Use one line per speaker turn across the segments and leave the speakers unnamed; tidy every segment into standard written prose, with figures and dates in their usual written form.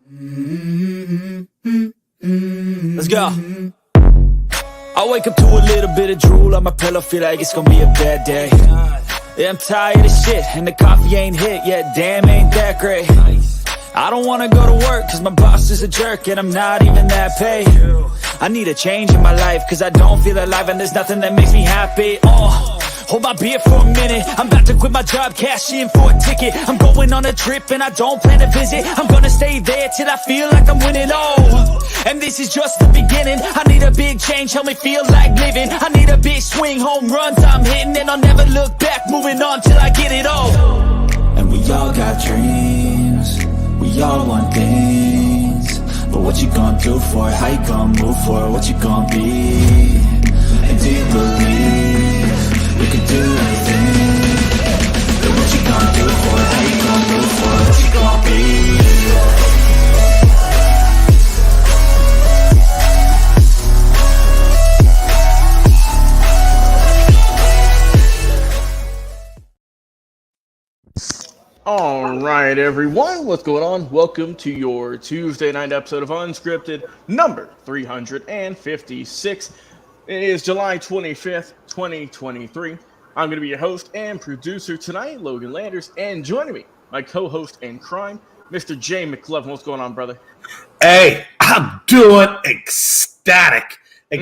Let's go. I wake up to a little bit of drool on my pillow, feel like it's gonna be a bad day. Yeah, I'm tired of shit, and the coffee ain't hit yet, damn, ain't that great. I don't wanna go to work, cause my boss is a jerk, and I'm not even that paid. I need a change in my life, cause I don't feel alive, and there's nothing that makes me happy. Hold my beer for a minute, I'm about to quit my job, cash in for a ticket. I'm going on a trip and I don't plan to visit. I'm gonna stay there till I feel like I'm winning, and this is just the beginning. I need a big change, help me feel like living. I need a big swing, home runs I'm hitting, and I'll never look back, moving on till I get it all. And we all got dreams, we all want things, but what you gonna do for it? How you gonna move for it? What you gonna be? And do you believe you can do anything? But what you gonna do for it? How you gonna move for it? What you gonna be?
All right, everyone, what's going on? Welcome to your Tuesday night episode of Unscripted, number 356. It is July 25th, 2023. I'm going to be your host and producer tonight, Logan Landers, and joining me, my co-host in crime, Mr. Jay McLovin. What's going on, brother?
Hey, I'm doing ecstatic, and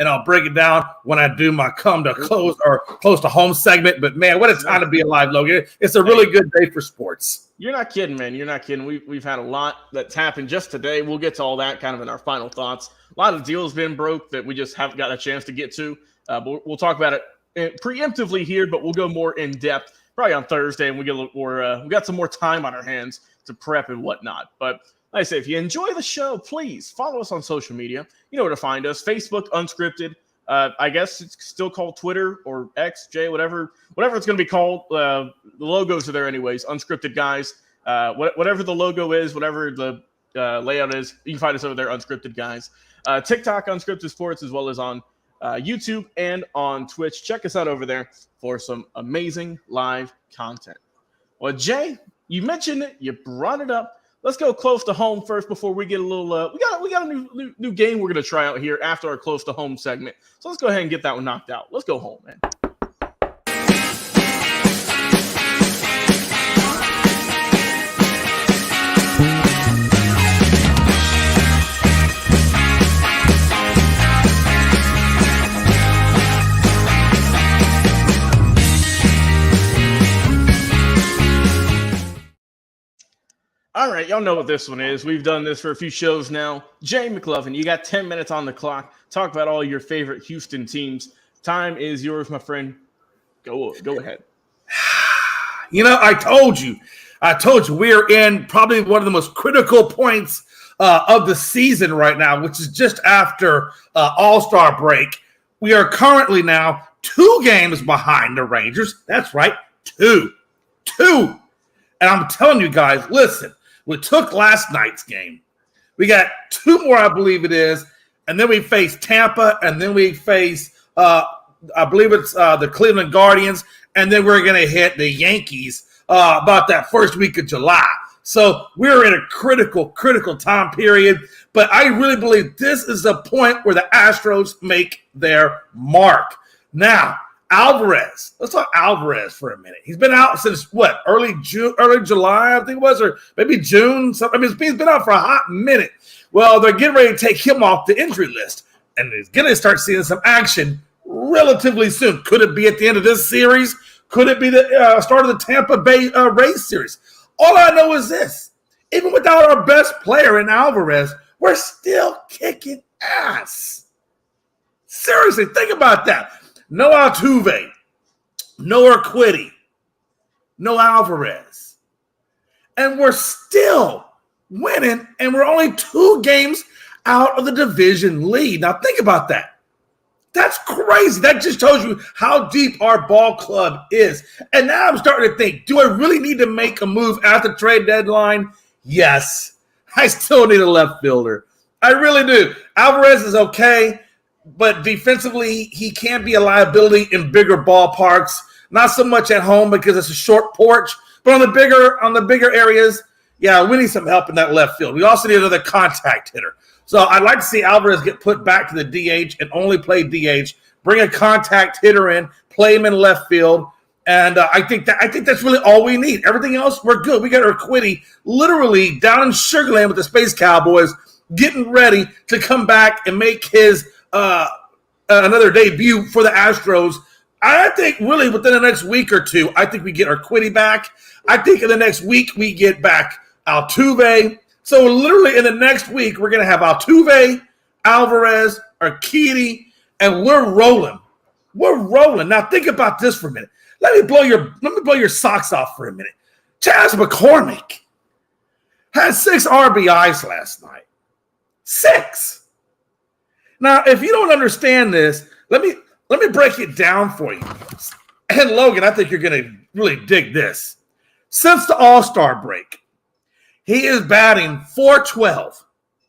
I'll break it down when I do my come to close or close to home segment. But man, what a time to be alive, Logan! It's a really good day for sports.
You're not kidding, man. You're not kidding. We've had a lot that's happened just today. We'll get to all that kind of in our final thoughts. A lot of deals been broke that we just haven't got a chance to get to. But we'll talk about it preemptively here, but we'll go more in depth probably on Thursday, and we get a little more. We got some more time on our hands to prep and whatnot. But like I say, if you enjoy the show, please follow us on social media. You know where to find us: Facebook, Unscripted. I guess it's still called Twitter or X, J, whatever it's going to be called. The logos are there anyways. Unscripted guys. Whatever the logo is, whatever the layout is, you can find us over there, Unscripted guys. TikTok, Unscripted Sports, as well as on YouTube and on Twitch. Check us out over there for some amazing live content. Well, Jay, you mentioned it. You brought it up. Let's go close to home first before we get a little. We got a new game we're gonna try out here after our close to home segment. So let's go ahead and get that one knocked out. Let's go home, man. All right, y'all know what this one is. We've done this for a few shows now. Jay McLovin, you got 10 minutes on the clock. Talk about all your favorite Houston teams. Time is yours, my friend. Go ahead.
You know, I told you, we're in probably one of the most critical points of the season right now, which is just after All-Star break. We are currently now 2 games behind the Rangers. That's right, 2. And I'm telling you guys, listen. We took last night's game. We got 2 more, I believe it is. And then we face Tampa. And then we face, I believe it's the Cleveland Guardians. And then we're going to hit the Yankees about that first week of July. So we're in a critical time period. But I really believe this is the point where the Astros make their mark. Now, Alvarez. Let's talk Alvarez for a minute. He's been out since early July, I think it was, or maybe June. He's been out for a hot minute. Well, they're getting ready to take him off the injury list, and he's going to start seeing some action relatively soon. Could it be at the end of this series? Could it be the start of the Tampa Bay Rays series? All I know is this: even without our best player in Alvarez, we're still kicking ass. Seriously, think about that. No Altuve, no Urquidy, no Alvarez. And we're still winning, and we're only 2 games out of the division lead. Now, think about that. That's crazy. That just shows you how deep our ball club is. And now I'm starting to think, do I really need to make a move at the trade deadline? Yes. I still need a left fielder. I really do. Alvarez is okay. But defensively, he can be a liability in bigger ballparks. Not so much at home because it's a short porch. But on the bigger areas, Yeah, we need some help in that left field. We also need another contact hitter. So I'd like to see Alvarez get put back to the DH and only play DH. Bring a contact hitter in, play him in left field, and I think that's really all we need. Everything else, we're good. We got Urquidy literally down in Sugar Land with the Space Cowboys, getting ready to come back and make his another debut for the Astros. I think really within the next week or two, I think we get Urquidy back. I think in the next week we get back Altuve. So literally in the next week, we're going to have Altuve, Alvarez, Urquidy, and we're rolling. We're rolling. Now think about this for a minute. Let me blow your socks off for a minute. Chas McCormick had 6 RBIs last night. 6. Now, if you don't understand this, let me break it down for you. And Logan, I think you're going to really dig this. Since the All-Star break, he is batting .412.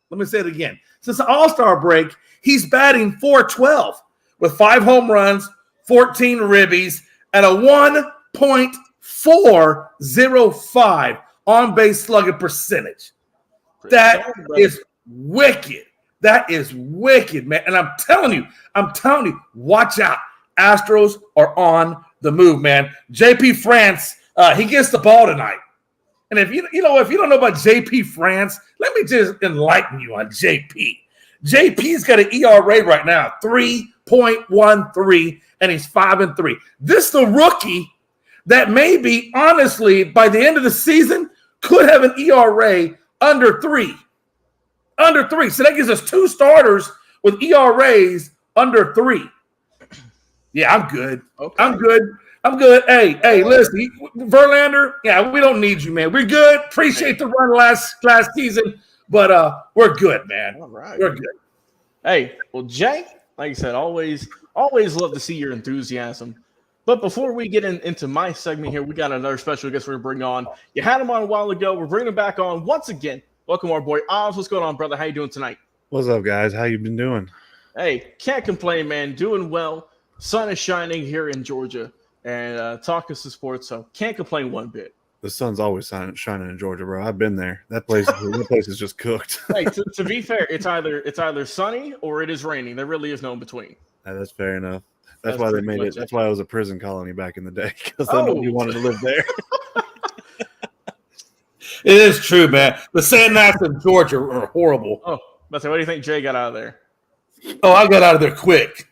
Let me say it again. Since the All-Star break, he's batting .412 with 5 home runs, 14 ribbies, and a 1.405 on-base slugging percentage. That is wicked. That is wicked, man. And I'm telling you, watch out. Astros are on the move, man. JP France, he gets the ball tonight. And if you don't know about JP France, let me just enlighten you on JP. JP's got an ERA right now, 3.13, and he's 5-3. This is the rookie that maybe, honestly, by the end of the season, could have an ERA under 3. Under 3. So that gives us 2 starters with ERAs under 3. Yeah, I'm good. Okay. I'm good. Hey, listen, Verlander, yeah, we don't need you, man. We're good. Appreciate the run last season, but we're good, man.
All right.
We're good.
Hey, well, Jay, like I said, always love to see your enthusiasm. But before we get into my segment here, we got another special guest we're going to bring on. You had him on a while ago. We're bringing him back on once again. Welcome our boy Oz. What's going on, brother? How you doing tonight?
What's up, guys? How you been doing?
Hey, can't complain, man. Doing well. Sun is shining here in Georgia. And talking to sports, so can't complain one bit.
The sun's always shining in Georgia, bro. I've been there. That place is just cooked.
Hey, to be fair, it's either sunny or it is raining. There really is no in between.
That's fair enough. That's why they made it. That's why it was a prison colony back in the day, because nobody wanted to live there.
It is true, man. The sand gnats in Georgia are horrible.
Oh, but what do you think Jay got out of there?
Oh, I got out of there quick.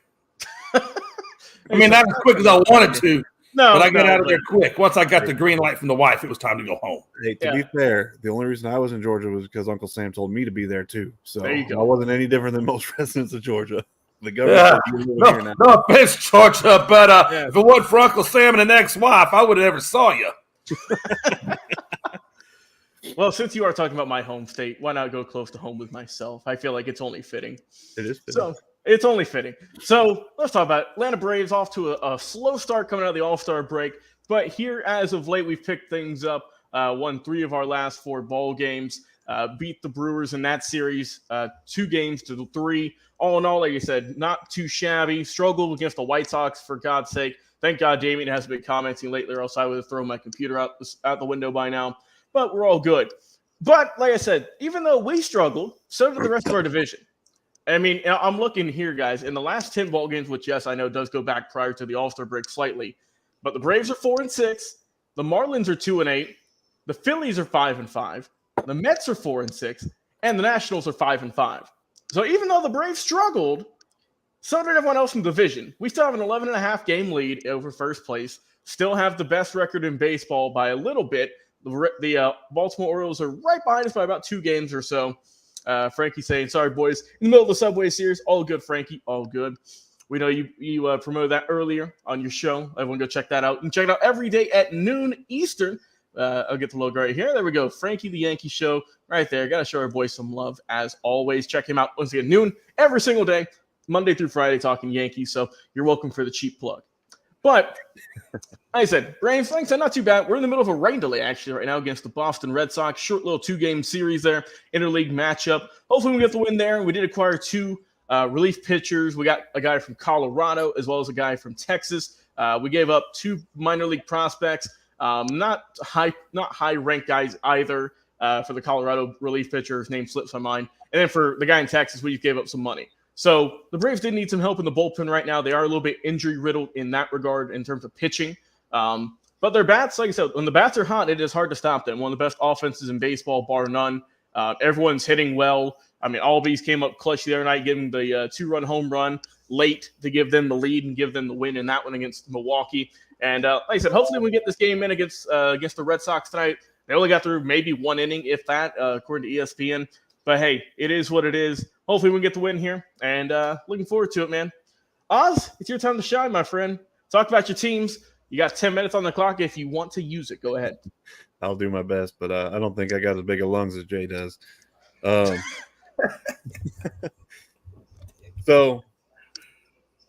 I mean, not as quick as I wanted to, but I got out of there quick. Once I got the green light from the wife, it was time to go home.
Hey, to be fair, the only reason I was in Georgia was because Uncle Sam told me to be there too. So
there you go.
I wasn't any different than most residents of Georgia. The government here now.
No offense, Georgia, but if it wasn't for Uncle Sam and an ex-wife, I would have never saw you.
Well, since you are talking about my home state, why not go close to home with myself? I feel like it's only fitting.
It is fitting.
So it's only fitting. So let's talk about it. Atlanta Braves off to a slow start coming out of the All-Star break. But here, as of late, we've picked things up. Won 3 of our last 4 ball games. Beat the Brewers in that series 2 games to 3. All in all, like you said, not too shabby. Struggled against the White Sox, for God's sake. Thank God Damien hasn't been commenting lately, or else I would have thrown my computer out the window by now. But we're all good. But like I said, even though we struggled, so did the rest of our division. I mean, I'm looking here, guys. In the last 10 ball games, which, yes, I know does go back prior to the All-Star break slightly, but the Braves are 4-6, the Marlins are 2-8, the Phillies are 5-5, the Mets are 4-6, and the Nationals are 5-5. So even though the Braves struggled, so did everyone else in the division. We still have an 11.5 game lead over first place, still have the best record in baseball by a little bit. The Baltimore Orioles are right behind us by about 2 games or so. Frankie saying, sorry, boys. In the middle of the Subway Series, all good, Frankie, all good. We know you promoted that earlier on your show. Everyone go check that out. And check it out every day at noon Eastern. I'll get the logo right here. There we go. Frankie the Yankee Show right there. Got to show our boys some love as always. Check him out once again, noon every single day, Monday through Friday, talking Yankees. So you're welcome for the cheap plug. But like I said, Braves, like I said, not too bad. We're in the middle of a rain delay, actually, right now against the Boston Red Sox. Short little 2-game series there, interleague matchup. Hopefully we get the win there. We did acquire 2 relief pitchers. We got a guy from Colorado as well as a guy from Texas. We gave up 2 minor league prospects. Not high ranked guys either. for the Colorado relief pitcher. His name slips my mind. And then for the guy in Texas, we gave up some money. So the Braves did need some help in the bullpen right now. They are a little bit injury riddled in that regard in terms of pitching. But their bats, like I said, when the bats are hot, it is hard to stop them. One of the best offenses in baseball, bar none. Everyone's hitting well. I mean, Albies came up clutch the other night, giving the 2-run home run late to give them the lead and give them the win in that one against Milwaukee. And like I said, hopefully we get this game in against the Red Sox tonight. They only got through maybe one inning, if that, according to ESPN. But hey, it is what it is. Hopefully we can get the win here, and looking forward to it, man. Oz, it's your time to shine, my friend. Talk about your teams. You got 10 minutes on the clock. If you want to use it, go ahead.
I'll do my best, but I don't think I got as big of lungs as Jay does. So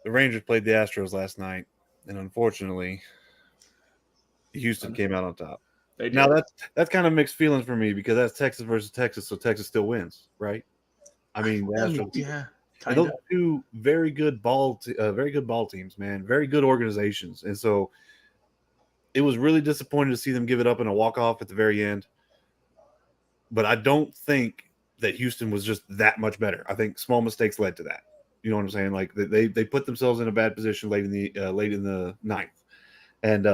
the Rangers played the Astros last night, and unfortunately, Houston came out on top. Now that's kind of mixed feelings for me because that's Texas versus Texas, so Texas still wins, right? I mean, the Astros,
yeah,
and those are two very good ball teams, man, very good organizations, and so it was really disappointing to see them give it up in a walk-off at the very end. But I don't think that Houston was just that much better. I think small mistakes led to that. You know what I'm saying? Like they put themselves in a bad position late in the ninth, and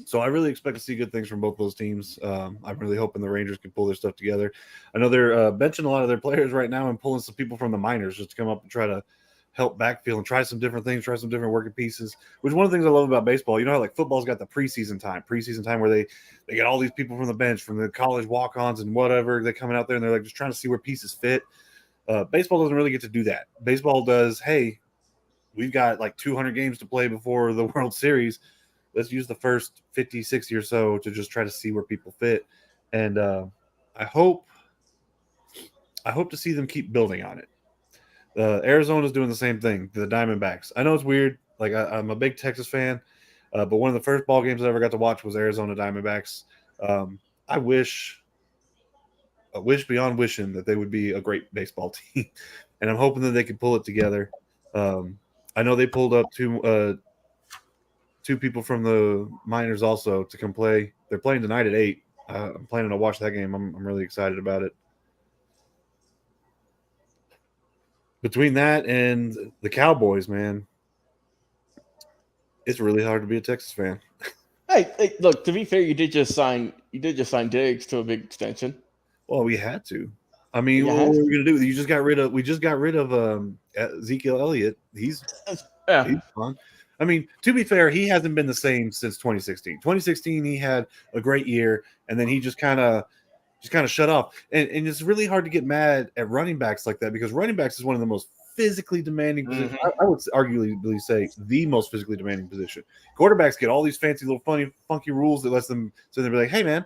so I really expect to see good things from both those teams. I'm really hoping the Rangers can pull their stuff together. I know they're benching a lot of their players right now and pulling some people from the minors just to come up and try to help backfield and try some different things, try some different working pieces, which is one of the things I love about baseball. You know how like football's got the preseason time where they get all these people from the bench, from the college walk-ons and whatever. They're coming out there and they're like just trying to see where pieces fit. Baseball doesn't really get to do that. Baseball does, hey, we've got like 200 games to play before the World Series. Let's use the first 50, 60 or so to just try to see where people fit. And I hope to see them keep building on it. Arizona's doing the same thing, the Diamondbacks. I know it's weird. Like I'm a big Texas fan, but one of the first ball games I ever got to watch was Arizona Diamondbacks. I wish beyond wishing that they would be a great baseball team, and I'm hoping that they can pull it together. I know they pulled up two people from the minors also to come play. They're playing tonight at 8. I'm planning to watch that game. I'm really excited about it. Between that and the Cowboys, man, it's really hard to be a Texas fan.
Hey, look, to be fair, you did just sign Diggs to a big extension.
Well, we had to. I mean, what were we going to do? We just got rid of Ezekiel Elliott. He's fun. I mean, to be fair, he hasn't been the same since 2016. 2016, he had a great year, and then he just kind of shut off. And it's really hard to get mad at running backs like that because running backs is one of the most physically demanding positions. I would arguably say the most physically demanding position. Quarterbacks get all these fancy little funky rules that lets them so they'll be like, hey, man,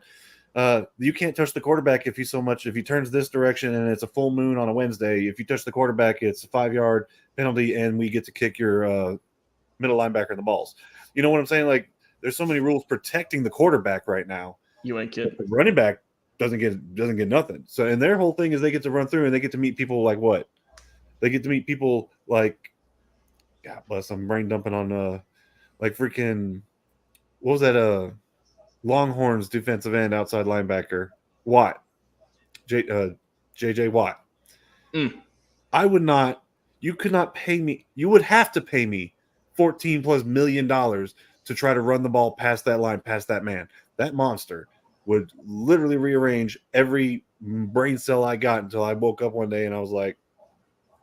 you can't touch the quarterback if he turns this direction and it's a full moon on a Wednesday. If you touch the quarterback, it's a 5-yard penalty and we get to kick your middle linebacker in the balls. You know what I'm saying? Like, there's so many rules protecting the quarterback right now.
You ain't kidding.
The running back doesn't get nothing. So, and their whole thing is they get to run through and they get to meet people like what? They get to meet people like, God bless, I'm brain dumping on like freaking, what was that? Longhorns defensive end outside linebacker Watt, JJ Watt. I would not. You could not pay me. You would have to pay me $14+ million to try to run the ball past that line, past that man. That monster would literally rearrange every brain cell I got until I woke up one day and I was like,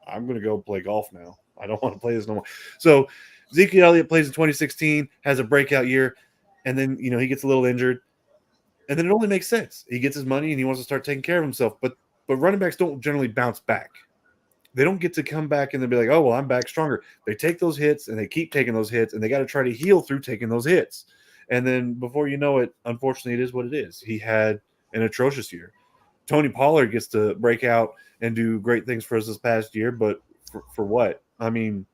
I'm going to go play golf now. I don't want to play this no more. So Ezekiel Elliott plays in 2016, has a breakout year, and then, he gets a little injured. And then it only makes sense. He gets his money and he wants to start taking care of himself. But running backs don't generally bounce back. They don't get to come back and they'll be like, oh, well, I'm back stronger. They take those hits and they keep taking those hits and they got to try to heal through taking those hits. And then before you know it, unfortunately, it is what it is. He had an atrocious year. Tony Pollard gets to break out and do great things for us this past year, but for what? I mean,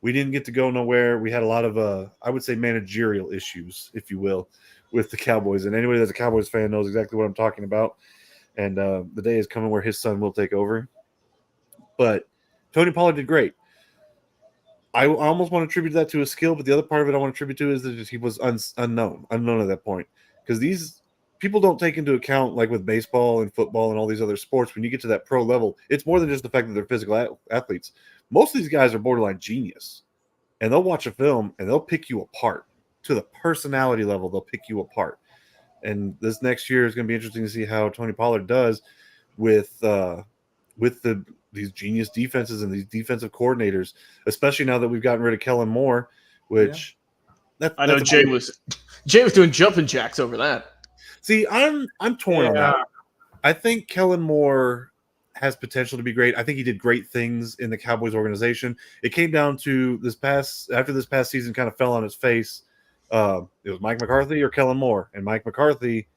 we didn't get to go nowhere. We had a lot of, I would say, managerial issues, if you will, with the Cowboys. And anybody that's a Cowboys fan knows exactly what I'm talking about. And the day is coming where his son will take over. But Tony Pollard did great. I almost want to attribute that to his skill, but the other part of it I want to attribute to is that he was unknown at that point. Because these people don't take into account, like with baseball and football and all these other sports, when you get to that pro level, it's more than just the fact that they're physical athletes. Most of these guys are borderline genius, and they'll watch a film and they'll pick you apart to the personality level. They'll pick you apart. And this next year is going to be interesting to see how Tony Pollard does with these genius defenses and these defensive coordinators, especially now that we've gotten rid of Kellen Moore, which
I know Jay was doing jumping jacks over that.
See, I'm torn on that. I think Kellen Moore has potential to be great. I think he did great things in the Cowboys organization. It came down to after this past season kind of fell on its face. It was Mike McCarthy or Kellen Moore, and Mike McCarthy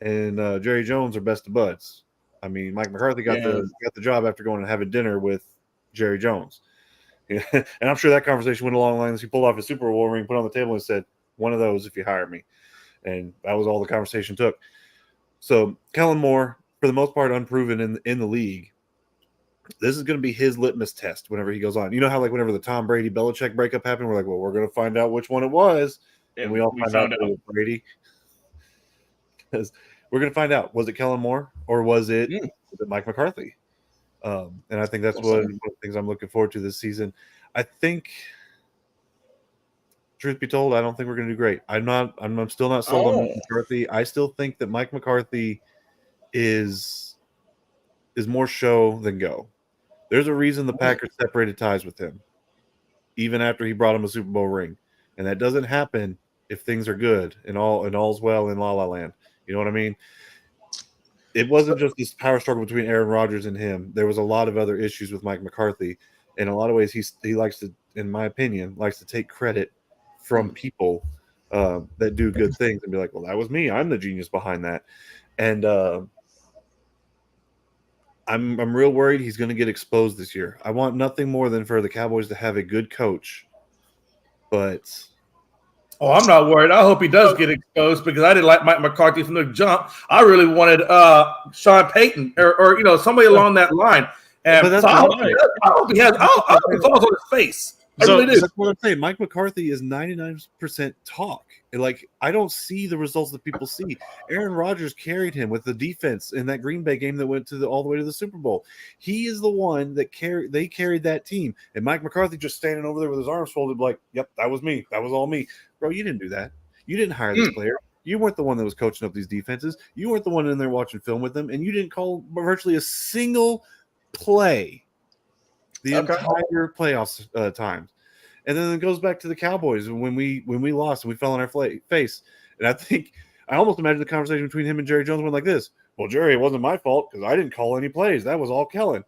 and Jerry Jones are best of buds. I mean, Mike McCarthy got the job after going and having dinner with Jerry Jones. And I'm sure that conversation went along the lines. He pulled off his Super Bowl ring, put it on the table, and said, "One of those if you hire me." And that was all the conversation took. So Kellen Moore, for the most part, unproven in the league. This is going to be his litmus test whenever he goes on. You know how, like, whenever the Tom Brady Belichick breakup happened, we're like, well, we're going to find out which one it was. And we all found out it was Brady. Because we're going to find out, was it Kellen Moore or was it Mike McCarthy? And I think that's one of the things I'm looking forward to this season. I think, truth be told, I don't think we're going to do great. I'm still not sold on Mike McCarthy. I still think that Mike McCarthy is more show than go. There's a reason the Packers separated ties with him, even after he brought him a Super Bowl ring. And that doesn't happen if things are good and all's well in La La Land. You know what I mean? It wasn't just this power struggle between Aaron Rodgers and him. There was a lot of other issues with Mike McCarthy. In a lot of ways, he likes to, in my opinion, take credit from people that do good things and be like, well, that was me. I'm the genius behind that. And I'm real worried he's going to get exposed this year. I want nothing more than for the Cowboys to have a good coach. But
I'm not worried. I hope he does get exposed because I didn't like Mike McCarthy from the jump. I really wanted Sean Payton or somebody along that line. And so I hope he has. I hope it's all on his face.
That's what I'm saying. Mike McCarthy is 99% talk. Like, I don't see the results that people see. Aaron Rodgers carried him with the defense in that Green Bay game that went all the way to the Super Bowl. He is the one that carried that team. And Mike McCarthy just standing over there with his arms folded, like, "Yep, that was me. That was all me." Bro, you didn't do that. You didn't hire this player. You weren't the one that was coaching up these defenses. You weren't the one in there watching film with them, and you didn't call virtually a single play the entire playoffs times. And then it goes back to the Cowboys when we lost and we fell on our face. And I almost imagine the conversation between him and Jerry Jones went like this. Well, Jerry, it wasn't my fault because I didn't call any plays. That was all Kellen.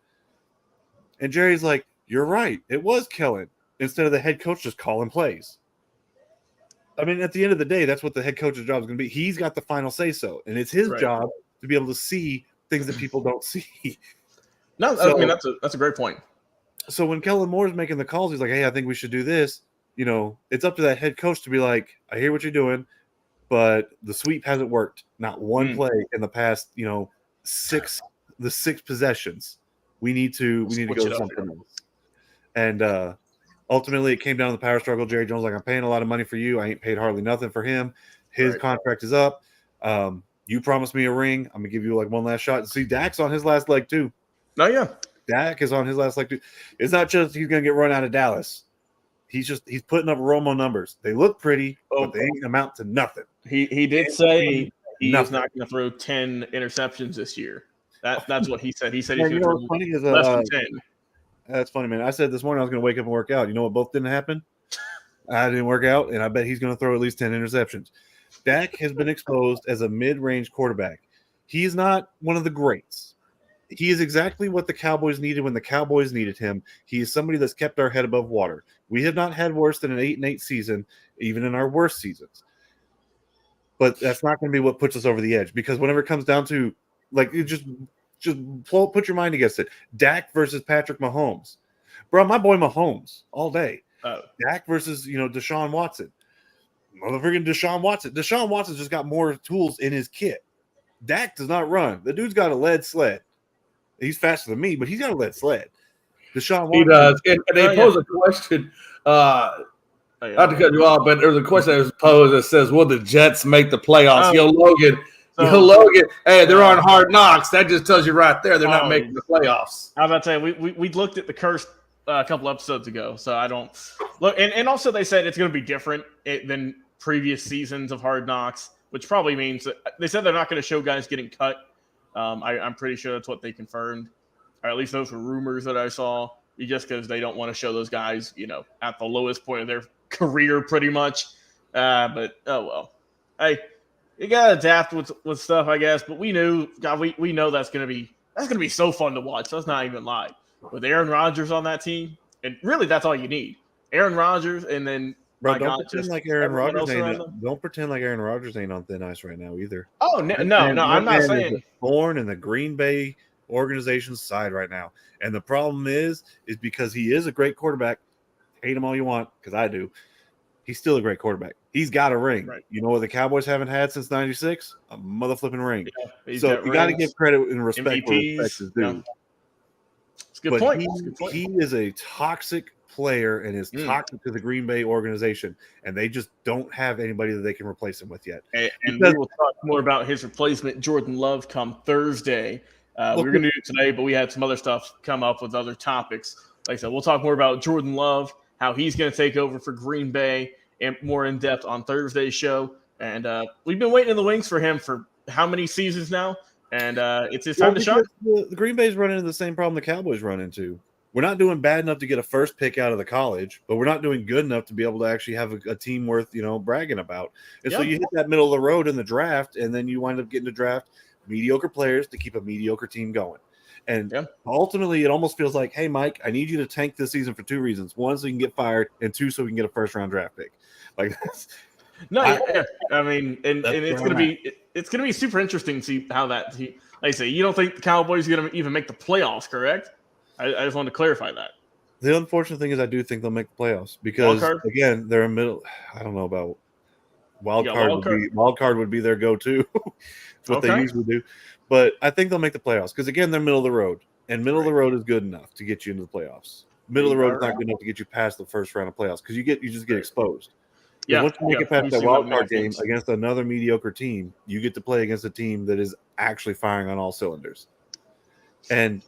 And Jerry's like, you're right. It was Kellen. Instead of the head coach just calling plays. I mean, at the end of the day, that's what the head coach's job is going to be. He's got the final say-so. And it's his job to be able to see things that people don't see.
No, I mean, that's a great point.
So when Kellen Moore is making the calls, he's like, hey, I think we should do this. It's up to that head coach to be like, I hear what you're doing, but the sweep hasn't worked. Not one play in the past, 6 possessions. We need to go to something else. And ultimately, it came down to the power struggle. Jerry Jones like, I'm paying a lot of money for you. I ain't paid hardly nothing for him. His contract is up. You promised me a ring. I'm gonna give you like one last shot. See, Dak's on his last leg too.
Oh yeah.
Dak is on his last leg too. It's not just he's going to get run out of Dallas. He's putting up Romo numbers. They look pretty, but they ain't amount to nothing.
He did say he's not going to throw 10 interceptions this year. That's what he said. He said he's going to throw less than 10.
That's funny, man. I said this morning I was going to wake up and work out. You know what both didn't happen? I didn't work out, and I bet he's going to throw at least 10 interceptions. Dak has been exposed as a mid-range quarterback. He's not one of the greats. He is exactly what the Cowboys needed when the Cowboys needed him. He is somebody that's kept our head above water. We have not had worse than an 8-8 season, even in our worst seasons. But that's not going to be what puts us over the edge, because whenever it comes down to, like, you just put your mind against it. Dak versus Patrick Mahomes. Bro, my boy Mahomes all day. Dak versus, Deshaun Watson. Motherfucking Deshaun Watson. Deshaun Watson just got more tools in his kit. Dak does not run. The dude's got a lead sled. He's faster than me, but he's got a lead sled. Deshaun Watson.
He does. And they pose a question. Not to cut you off, but there's a question that was posed that says, will the Jets make the playoffs? Logan,
So,
Logan, hey, they're on Hard Knocks. That just tells you right there they're not making the playoffs.
I was about to say we looked at the curse a couple episodes ago, so I don't look. And also they said it's going to be different than previous seasons of Hard Knocks, which probably means that they said they're not going to show guys getting cut. I'm pretty sure that's what they confirmed, or at least those were rumors that I saw. Just because they don't want to show those guys, at the lowest point of their career, pretty much. But oh well, hey, you gotta adapt with stuff, I guess. But we know that's gonna be so fun to watch. Let's not even lie. With Aaron Rodgers on that team, and really that's all you need. Aaron Rodgers, and then
don't pretend like Aaron Rodgers ain't on thin ice right now either.
Oh no, I'm not saying
born in the Green Bay organization's side right now, and the problem is because he is a great quarterback. Hate him all you want, because I do. He's still a great quarterback. He's got a ring.
Right.
You know what the Cowboys haven't had since '96? A mother flipping ring.
Yeah,
so you got to give credit and respect where respect is due.
Yeah. It's a good point.
He is a toxic player and is toxic to the Green Bay organization, and they just don't have anybody that they can replace him with yet.
And we will talk more about his replacement, Jordan Love, come Thursday. We were going to do it today, but we had some other stuff come up with other topics. Like I said, we'll talk more about Jordan Love, how he's going to take over for Green Bay, and more in depth on Thursday's show. And we've been waiting in the wings for him for how many seasons now? And it's his time to shine.
The Green Bay's running into the same problem the Cowboys run into. We're not doing bad enough to get a first pick out of the college, but we're not doing good enough to be able to actually have a team worth, bragging about. And so you hit that middle of the road in the draft, and then you wind up getting to draft mediocre players to keep a mediocre team going. And ultimately, it almost feels like, hey, Mike, I need you to tank this season for two reasons. One, so you can get fired, and two, so we can get a first-round draft pick. Like that's
I mean, and it's gonna be super interesting to see how that. Like I say, you don't think the Cowboys are gonna even make the playoffs, correct? I just wanted to clarify that.
The unfortunate thing is, I do think they'll make the playoffs because again, they're in middle. I don't know about wild card would be their go-to. It's what they usually do, but I think they'll make the playoffs because again, they're middle of the road, and middle of the road is good enough to get you into the playoffs. Middle of the road is not good enough to get you past the first round of playoffs because you just get exposed. Yeah, once you make it past that wild card game against another mediocre team, you get to play against a team that is actually firing on all cylinders. And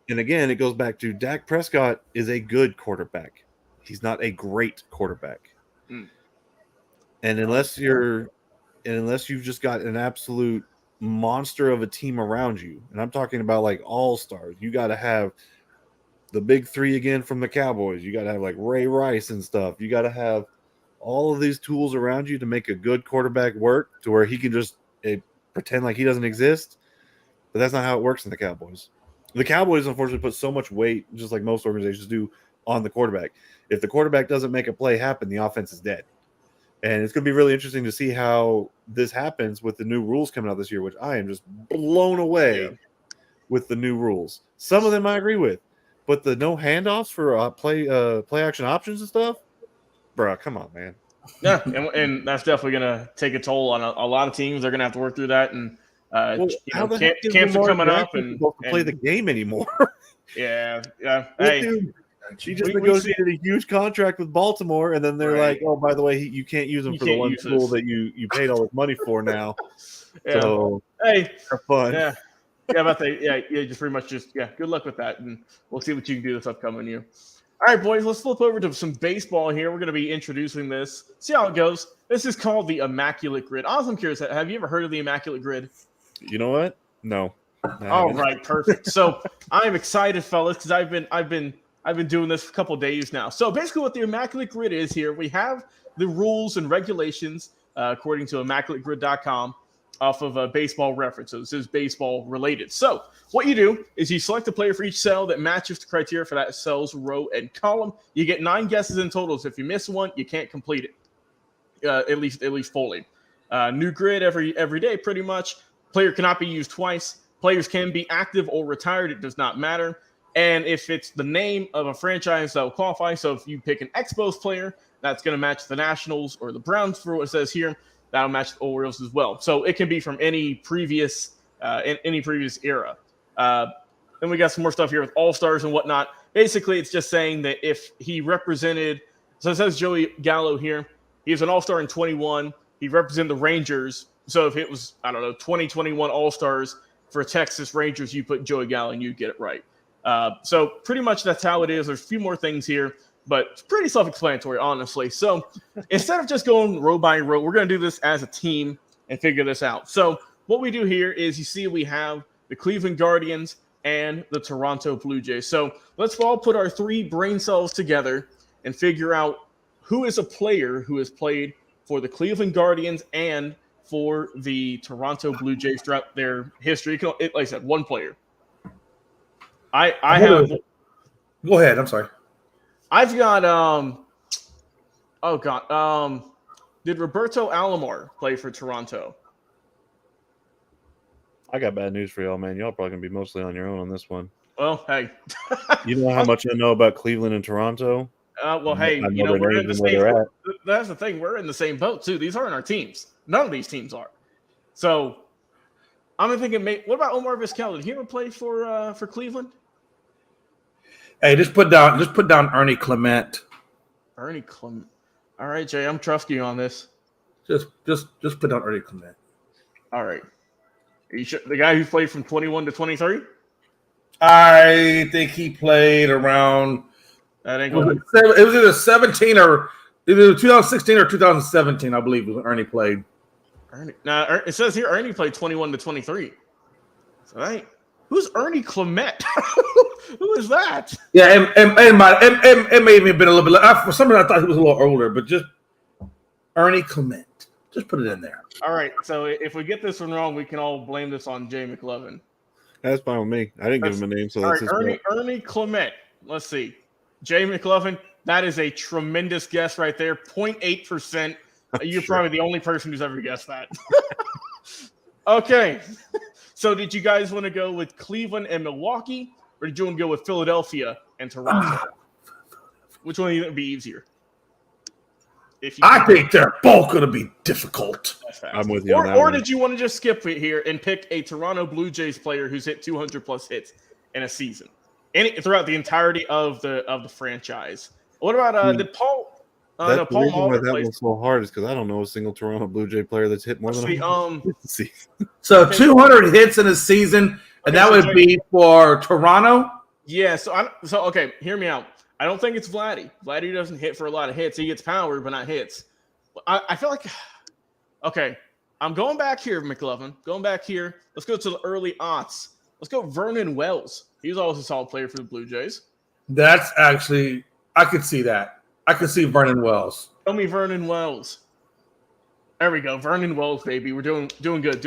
again, it goes back to Dak Prescott is a good quarterback. He's not a great quarterback. And unless you've just got an absolute monster of a team around you, and I'm talking about like all-stars, you got to have the big three again from the Cowboys. You got to have like Ray Rice and stuff. You got to have all of these tools around you to make a good quarterback work to where he can just pretend like he doesn't exist. But that's not how it works in the Cowboys. The Cowboys, unfortunately, put so much weight, just like most organizations do, on the quarterback. If the quarterback doesn't make a play happen, the offense is dead. And it's going to be really interesting to see how this happens with the new rules coming out this year, which I am just blown away with the new rules. Some of them I agree with, but the no handoffs for play action options and stuff, bro, come on, man.
Yeah, and that's definitely going to take a toll on a lot of teams. They're going to have to work through that, and camps are coming up, and
play the game anymore.
Yeah.
Hey, she just negotiated a huge contract with Baltimore, and then they're like, "Oh, by the way, you can't use him for the one school that you paid all this money for now." So,
hey,
have fun.
Yeah, just pretty much good luck with that, and we'll see what you can do this upcoming year. All right, boys, let's flip over to some baseball here. We're going to be introducing this. See how it goes. This is called the Immaculate Grid. Honestly, I'm curious, have you ever heard of the Immaculate Grid?
You know what? No.
All right, perfect. So I'm excited, fellas, because I've been doing this for a couple of days now. So basically what the Immaculate Grid is here, we have the rules and regulations according to ImmaculateGrid.com off of Baseball Reference. So this is baseball related. So what you do is you select a player for each cell that matches the criteria for that cell's row and column. You get 9 guesses in total. So if you miss one, you can't complete it, at least fully. New grid every day, pretty much. Player cannot be used twice. Players can be active or retired. It does not matter. And if it's the name of a franchise, that will qualify. So if you pick an Expos player, that's going to match the Nationals or the Browns for what it says here. That'll match the Orioles as well. So it can be from any previous era. Then we got some more stuff here with All-Stars and whatnot. Basically, it's just saying that if he represented – so it says Joey Gallo here. He was an All-Star in 21. He represented the Rangers So if it was, I don't know, 2021 All-Stars for Texas Rangers, you put Joey Gallo and you get it right. So pretty much that's how it is. There's a few more things here, but it's pretty self-explanatory, honestly. So instead of just going row by row, we're going to do this as a team and figure this out. So what we do here is you see we have the Cleveland Guardians and the Toronto Blue Jays. So let's all put our 3 brain cells together and figure out who is a player who has played for the Cleveland Guardians and for the Toronto Blue Jays throughout their history. Like I said, one player. I have.
Go ahead. I'm sorry.
I've got. Did Roberto Alomar play for Toronto?
I got bad news for y'all, man. Y'all probably gonna be mostly on your own on this one.
Well, hey.
You know how much I know about Cleveland and Toronto?
Hey, we're in the same. That's the thing. We're in the same boat too. These aren't our teams. None of these teams are. So I'm thinking, what about Omar Vizquel? Did he ever play for Cleveland?
Hey, just put down Ernie Clement.
Ernie Clement. All right, Jay, I'm trusting you on this.
Just put down Ernie Clement.
All right. Are you sure? The guy who played from 21 to 23?
I think he played around.
That ain't
It was either 17 or either 2016 or 2017, I believe, when Ernie played.
It says here Ernie played 21 to 23. So who's Ernie Clement? Who is that?
Yeah, it may have been a little bit. For some reason, I thought he was a little older, but just Ernie Clement. Just put it in there.
All right. So if we get this one wrong, we can all blame this on Jay McLovin.
That's fine with me. I didn't give him a name, so
all
that's
right. Ernie Clement. Let's see. Jay McLovin. That is a tremendous guess right there. 0.8%. You're probably the only person who's ever guessed that. Okay. So did you guys want to go with Cleveland and Milwaukee, or did you want to go with Philadelphia and Toronto? Which one do you think would be easier?
I think they're both going to be difficult.
I'm with you on that
Or
one.
did you want to just skip it here and pick a Toronto Blue Jays player who's hit 200-plus hits in a season, throughout the entirety of the franchise? What about did Paul?
That's
Paul
the reason why
Molitor
that
plays.
one's so hard is because I don't know a single Toronto Blue Jay player that's hit more than 100 hits a season.
So 200 hits in a season, and that would be for Toronto?
Yeah, so okay, hear me out. I don't think it's Vladdy. Vladdy doesn't hit for a lot of hits. He gets power, but not hits. I feel like, okay, I'm going back here, McLovin. Going back here. Let's go to the early aughts. Let's go Vernon Wells. He was always a solid player for the Blue Jays.
That's actually, I could see that. I could see Vernon Wells.
Tell me Vernon Wells. There we go. Vernon Wells, baby. We're doing good.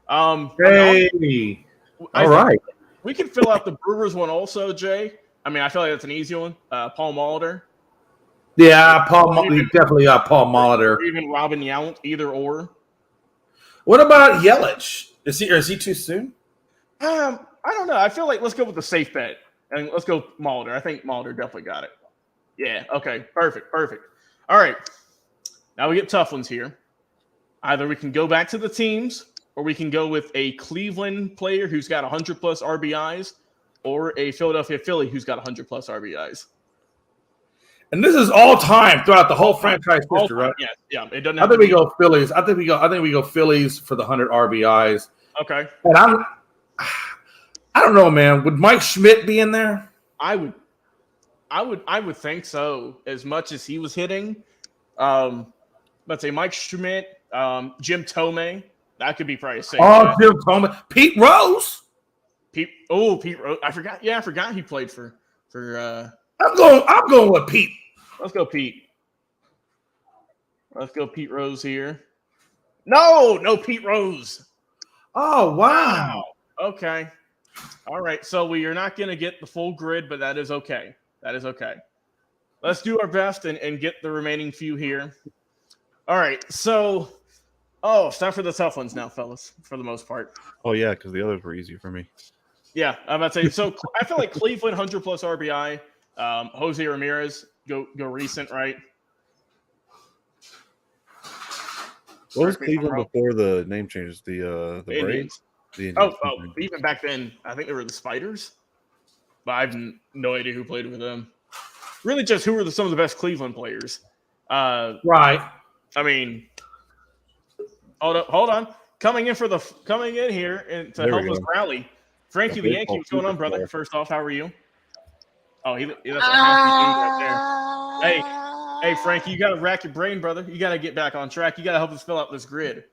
Hey. All right.
We can fill out the Brewers one also, Jay. I mean, I feel like that's an easy one. Paul Molitor.
Yeah, we definitely got Paul Molitor.
Or even Robin Yount, either or.
What about Yelich? Is he too soon?
I don't know. I feel like let's go with the safe bet. And let's go Molitor. I think Molitor definitely got it. Yeah, okay. Perfect. All right. Now we get tough ones here. Either we can go back to the teams, or we can go with a Cleveland player who's got 100-plus RBIs, or a Philadelphia Philly who's got 100-plus RBIs.
And this is all time throughout the whole franchise history, right?
Yeah. It doesn't.
I think we go Phillies. I think we go Phillies for the 100 RBIs.
Okay.
And I don't know, man. Would Mike Schmidt be in there?
I would think so. As much as he was hitting, let's say Mike Schmidt, Jim Tomei. That could be probably safe.
Oh, Jim Tomei, Pete Rose.
Pete Rose. I forgot. Yeah, I forgot he played for.
I'm going with Pete.
Let's go Pete. Let's go Pete Rose here. No Pete Rose.
Oh, wow.
Okay. All right. So we are not going to get the full grid, but that is okay. Let's do our best and get the remaining few here. All right. So, it's time for the tough ones now, fellas, for the most part.
Oh, yeah, because the others were easier for me.
Yeah, I'm about to say. So I feel like Cleveland 100-plus RBI. Jose Ramirez, go recent, right?
What was Cleveland before the name changes? The Braves? The Indians.
Even back then, I think they were the Spiders. But I have no idea who played with them. Really, just who were some of the best Cleveland players?
Right.
I mean, Hold on. Coming in here and to
There we
help us
go.
rally. Frankie the Yankee, what's going on, brother?
Superstar.
First off, how are you? Oh, that's a happy dude right there. Hey, Frankie, you got to rack your brain, brother. You got to get back on track. You got to help us fill out this grid.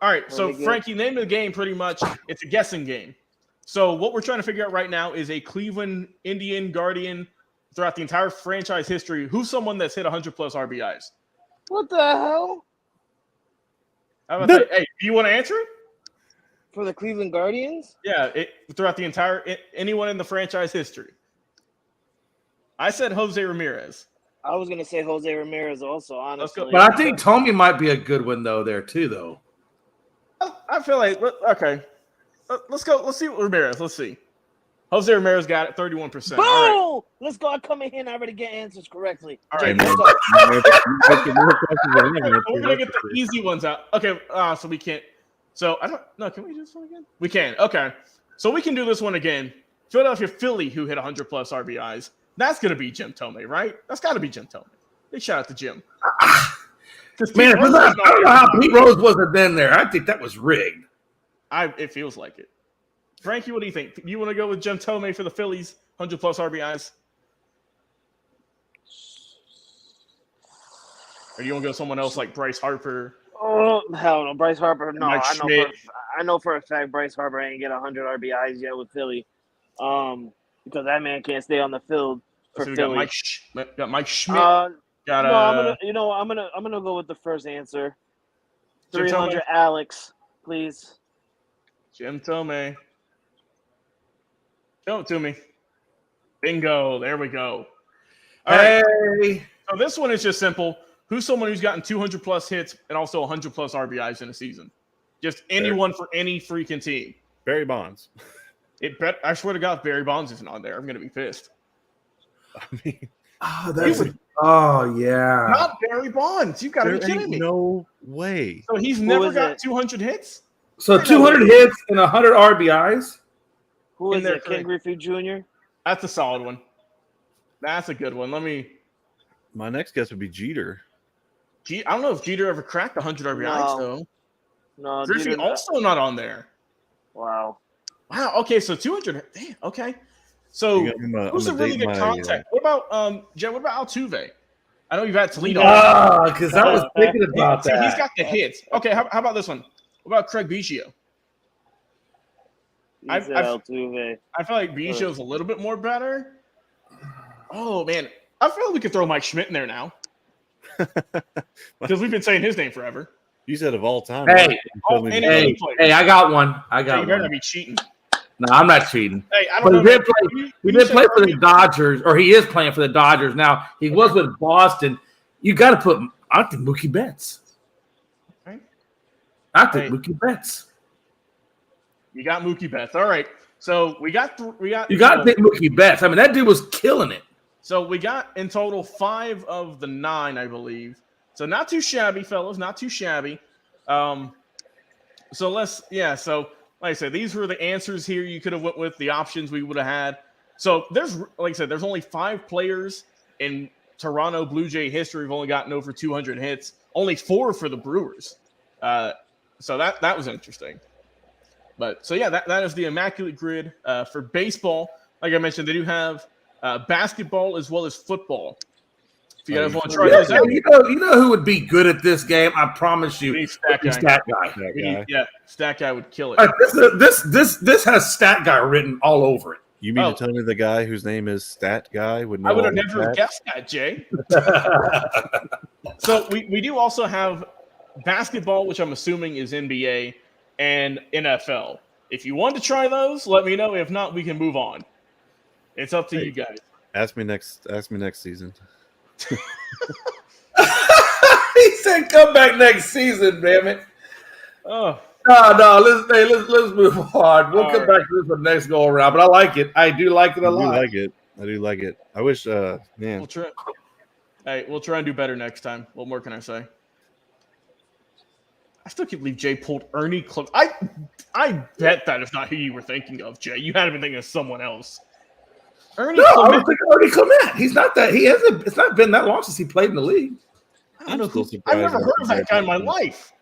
All right, so Frankie, name of the game pretty much, it's a guessing game. So what we're trying to figure out right now is a Cleveland Indian Guardian throughout the entire franchise history. Who's someone that's hit 100-plus RBIs?
What the hell?
How about that? Hey, do you want to answer it?
For the Cleveland Guardians?
Yeah, throughout the entire anyone in the franchise history. I said Jose Ramirez.
I was gonna say Jose Ramirez also, honestly.
But I think Tommy might be a good one though there too, though.
I feel like okay. Let's go. Let's see what Ramirez. Let's see. Jose Ramirez got it 31%.
Boom!
All right.
Let's go. I come in here and I already get answers correctly.
All right.
Jay,
We're gonna get the easy ones out. Okay. So we can't. So I don't know. Can we do this one again? We can. Okay. So we can do this one again. Philadelphia Philly, who hit 100-plus RBIs. That's gonna be Jim Thome, right? That's got to be Jim Thome. Big shout out to Jim.
Man, I don't know how Pete Rose wasn't then there. I think that was rigged.
It feels like it. Frankie, what do you think? You want to go with Jim Thome for the Phillies, 100-plus RBIs? Or do you want to go someone else like Bryce Harper?
Oh, hell no. Bryce Harper, no.
Mike Schmidt.
I know for a fact Bryce Harper ain't get 100 RBIs yet with Philly. Because that man can't stay on the field for
So
Philly.
Got Mike Schmidt.
I'm gonna go with the first answer.
Jim
300
Thome.
Alex, please.
Jim Thome. Show it to me. Bingo. There we go. All right. So this one is just simple. Who's someone who's gotten 200-plus hits and also 100-plus RBIs in a season? Just anyone for any freaking team.
Barry Bonds.
I swear to God, if Barry Bonds isn't on there, I'm going to be pissed.
I mean,
yeah.
Not Barry Bonds. You got to be
there
kidding
ain't
me.
no way.
So he's never
is
got
it?
200 hits?
So 200 hits and 100 RBIs.
Who
In
is
their
it? Ken Griffey Jr.?
That's a solid one. That's a good one.
My next guess would be Jeter.
I don't know if Jeter ever cracked 100 RBIs, though.
No,
Griffey
Jeter-
also not on there.
Wow.
Wow. Okay, so 200. Damn. Okay. So who's a really good contact? What about Jen? What about Altuve? I know you've had Toledo.
Because I was thinking about
See,
that.
he's got the hits. Okay, how about this one? What about Craig Biggio?
Altuve.
I feel like Biggio's a little bit more better. Oh man, I feel like we could throw Mike Schmidt in there now because we've been saying his name forever.
You said of all time.
Hey,
Hey,
I got one.
you better not be cheating.
No, I'm not cheating.
Hey, I
But
don't
he
know.
did play for the Dodgers, or he is playing for the Dodgers now. He was with Boston. You got to put, I think, Mookie Betts.
Okay.
I think Mookie Betts.
You got Mookie Betts. All right. So we got.
You got to pick Mookie Betts. I mean, that dude was killing it.
So we got in total 5 of the 9, I believe. So not too shabby, fellas. Not too shabby. So like I said, these were the answers here you could have went with, the options we would have had. So there's only 5 players in Toronto Blue Jay history who've only gotten over 200 hits. Only 4 for the Brewers. So that was interesting. But so yeah, that is the immaculate grid for baseball. Like I mentioned, they do have basketball as well as football. If you guys want to try those out,
you know who would be good at this game? I promise you,
Stat Guy.
Stat Guy.
Stat Guy would kill it.
This has Stat Guy written all over it.
You mean to tell me the guy whose name is Stat Guy would know?
I would have
all
never
that?
guessed that, Jay. So we do also have basketball, which I'm assuming is NBA, and NFL. If you want to try those, let me know. If not, we can move on. It's up to you guys.
Ask me next season.
He said, "Come back next season, damn it."
Oh.
No. Let's move on. We'll come back to this one next go around. But I like it. I do like it a lot.
I do like it. I wish, man.
We'll try. Hey, we'll try and do better next time. What more can I say? I still can't believe Jay pulled Ernie Clement. I bet that is not who you were thinking of, Jay. You had been thinking of someone else. Clement.
I was thinking Ernie Clement. He's not that. He hasn't. It's not been that long since he played in the league.
I've never heard of that guy in my life.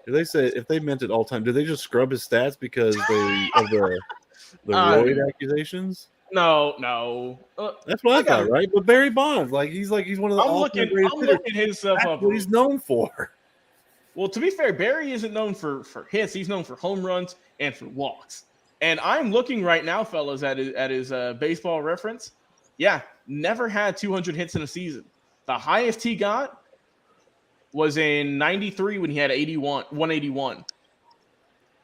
They said if they meant it all time, did they just scrub his stats because of the roid accusations?
No.
That's what I thought, right? But Barry Bonds, he's one of the all-time greatest
I'm
hitters.
looking his stuff
That's
up.
what he's known for.
Well, to be fair, Barry isn't known for hits. He's known for home runs and for walks. And I'm looking right now, fellas, at his baseball reference. Yeah, never had 200 hits in a season. The highest he got was in 93 when he had 181.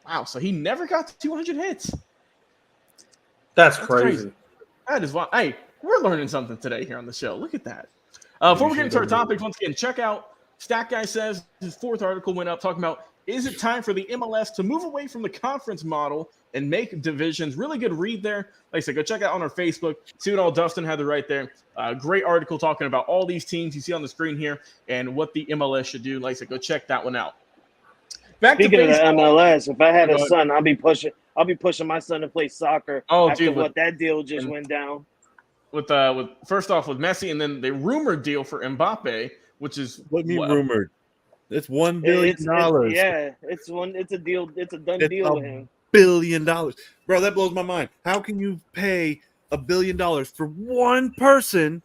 Wow, so he never got to 200 hits.
That's crazy.
That is why. Hey, we're learning something today here on the show. Look at that. Before we get into our topics, once again, check out Stat Guy Says. His fourth article went up talking about, is it time for the MLS to move away from the conference model and make divisions? Really good read there. Like I said, go check out on our Facebook. See what all Dustin had to write there. Great article talking about all these teams you see on the screen here and what the MLS should do. Like I said, go check that one out.
Speaking of the MLS, if I had a son, I'll be pushing my son to play soccer after what that deal just went down.
With first off with Messi, and then the rumored deal for Mbappe, which is
what do you mean rumored? It's $1 billion.
It's a deal. It's a done deal with him.
$1 billion, bro. That blows my mind. How can you pay $1 billion for one person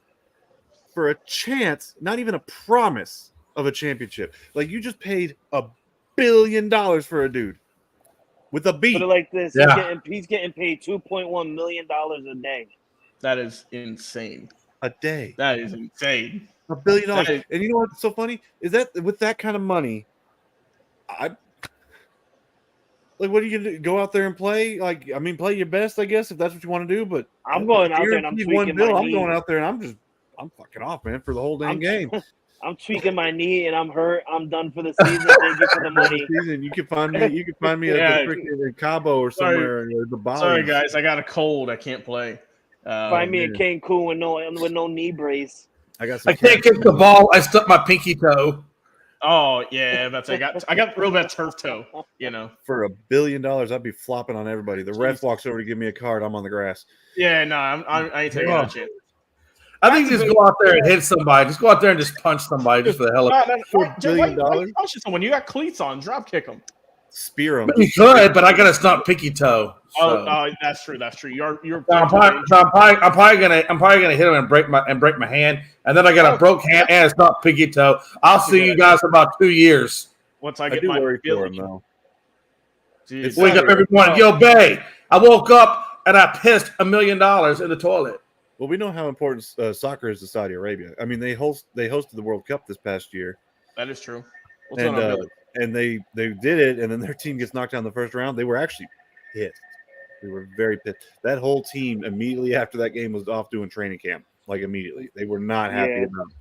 for a chance, not even a promise of a championship? Like, you just paid $1 billion for a dude with a beat.
Put it like this: he's getting paid $2.1 million a day.
That is insane.
A day.
That is insane.
$1 billion. And you know what's so funny is that with that kind of money, what are you gonna do? Go out there and play? Play your best, I guess, if that's what you want to do. But
I'm going out there and I'm tweaking my knee.
I'm going out there and I'm fucking off, man, for the whole damn game.
I'm tweaking my knee and I'm hurt. I'm done for the season. Thank you for the money.
You can find me at the freaking Cabo or somewhere in the Bali.
Sorry guys, I got a cold. I can't play.
Find me in Cancun with no knee brace.
I can't kick the ball. I stuck my pinky toe.
Oh yeah, I got real bad turf toe. You know,
for $1 billion, I'd be flopping on everybody. The ref walks over to give me a card. I'm on the grass.
Yeah, no, I ain't taking that chance.
I think just go out there and hit somebody. Just go out there and just punch somebody just for the hell of it.
$1 billion. Why you punching someone? You got cleats on. Drop kick them.
Spear them.
You could, but I got a stumped pinky toe. So.
Oh, that's true. That's true.
I'm probably gonna hit him and break my hand, and then I got a broke hand and a stumped pinky toe. I'll see you guys in about 2 years.
Once I get my
worry for him though.
Wake up every morning, yo, Bay. I woke up and I pissed $1 million in the toilet.
Well, we know how important soccer is to Saudi Arabia. I mean, they hosted the World Cup this past year.
That is true.
And they did it, and then their team gets knocked down in the first round. They were actually pissed. They were very pissed. That whole team immediately after that game was off doing training camp. Like immediately, they were not happy about.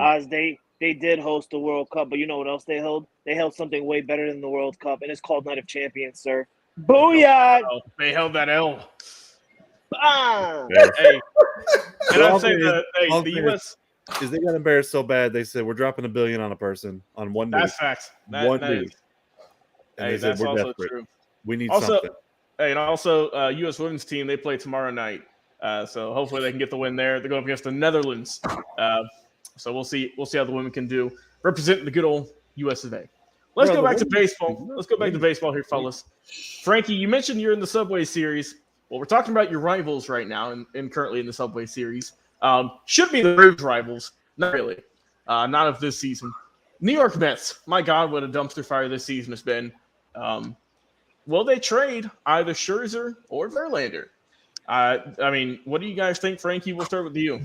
Oz, they did host the World Cup, but you know what else they held? They held something way better than the World Cup, and it's called Night of Champions, sir. Booyah!
Oh, they held that L.
Ah!
Hey, and I'd say the U.S.
is they got embarrassed so bad they said we're dropping $1 billion on a person on one dude.
That's facts.
One dude.
Hey, that's also desperate. True.
We need something.
Hey, and also, U.S. women's team, they play tomorrow night. So hopefully they can get the win there. They're going up against the Netherlands. So we'll see how the women can do. Representing the good old U.S. of A. Let's go back to baseball. Let's go back to baseball here, fellas. Frankie, you mentioned you're in the Subway Series. Well, we're talking about your rivals right now and currently in the Subway Series. Should be the Braves rivals. Not really. Not of this season. New York Mets. My God, what a dumpster fire this season has been. Will they trade either Scherzer or Verlander? I mean, what do you guys think, Frankie? We'll start with you.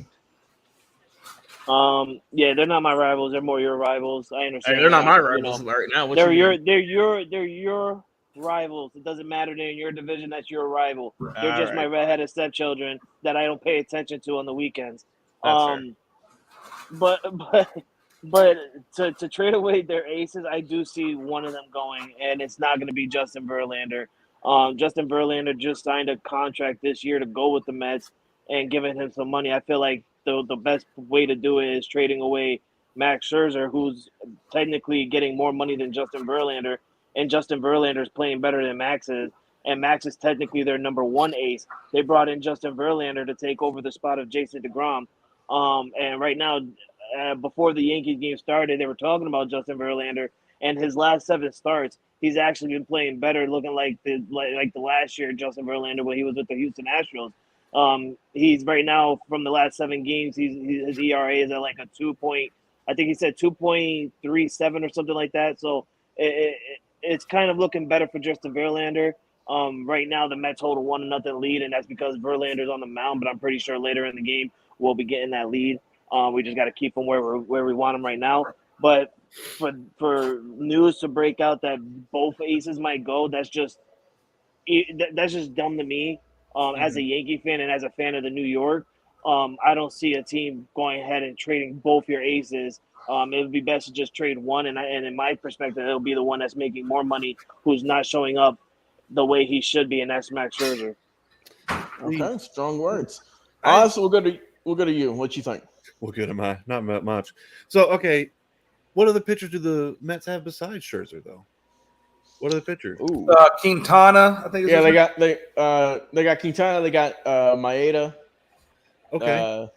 Yeah, they're not my rivals. They're more your rivals. I understand.
Hey, they're not my rivals right now.
They're your rivals. It doesn't matter. They're in your division. That's your rival. They're just my redheaded stepchildren that I don't pay attention to on the weekends. But to trade away their aces, I do see one of them going, and it's not going to be Justin Verlander. Justin Verlander just signed a contract this year to go with the Mets and giving him some money. I feel like the best way to do it is trading away Max Scherzer, who's technically getting more money than Justin Verlander, and Justin Verlander is playing better than Max is, and Max is technically their number one ace. They brought in Justin Verlander to take over the spot of Jason DeGrom. And right now, before the Yankees game started, they were talking about Justin Verlander, And his last 7 starts, he's actually been playing better, looking like the last year Justin Verlander when he was with the Houston Astros. He's right now from the last 7 games, his ERA is at like a 2 I think he said 2.37 or something like that. So it's kind of looking better for Justin Verlander. Right now, the Mets hold a 1-0 lead, and that's because Verlander's on the mound. But I'm pretty sure later in the game we'll be getting that lead. We just got to keep him where we want him right now. But for news to break out that both aces might go, that's just dumb to me. As a Yankee fan and as a fan of the New York, I don't see a team going ahead and trading both your aces. It would be best to just trade one, and in my perspective, it'll be the one that's making more money, who's not showing up the way he should be, and that's Max Scherzer.
Okay, strong words. So we'll go to you. What you think?
What good am I? Not much. So, okay, what other pitchers do the Mets have besides Scherzer, though? What are the pitchers?
Ooh.
Quintana, I think.
They got Quintana. They got Maeda.
Okay.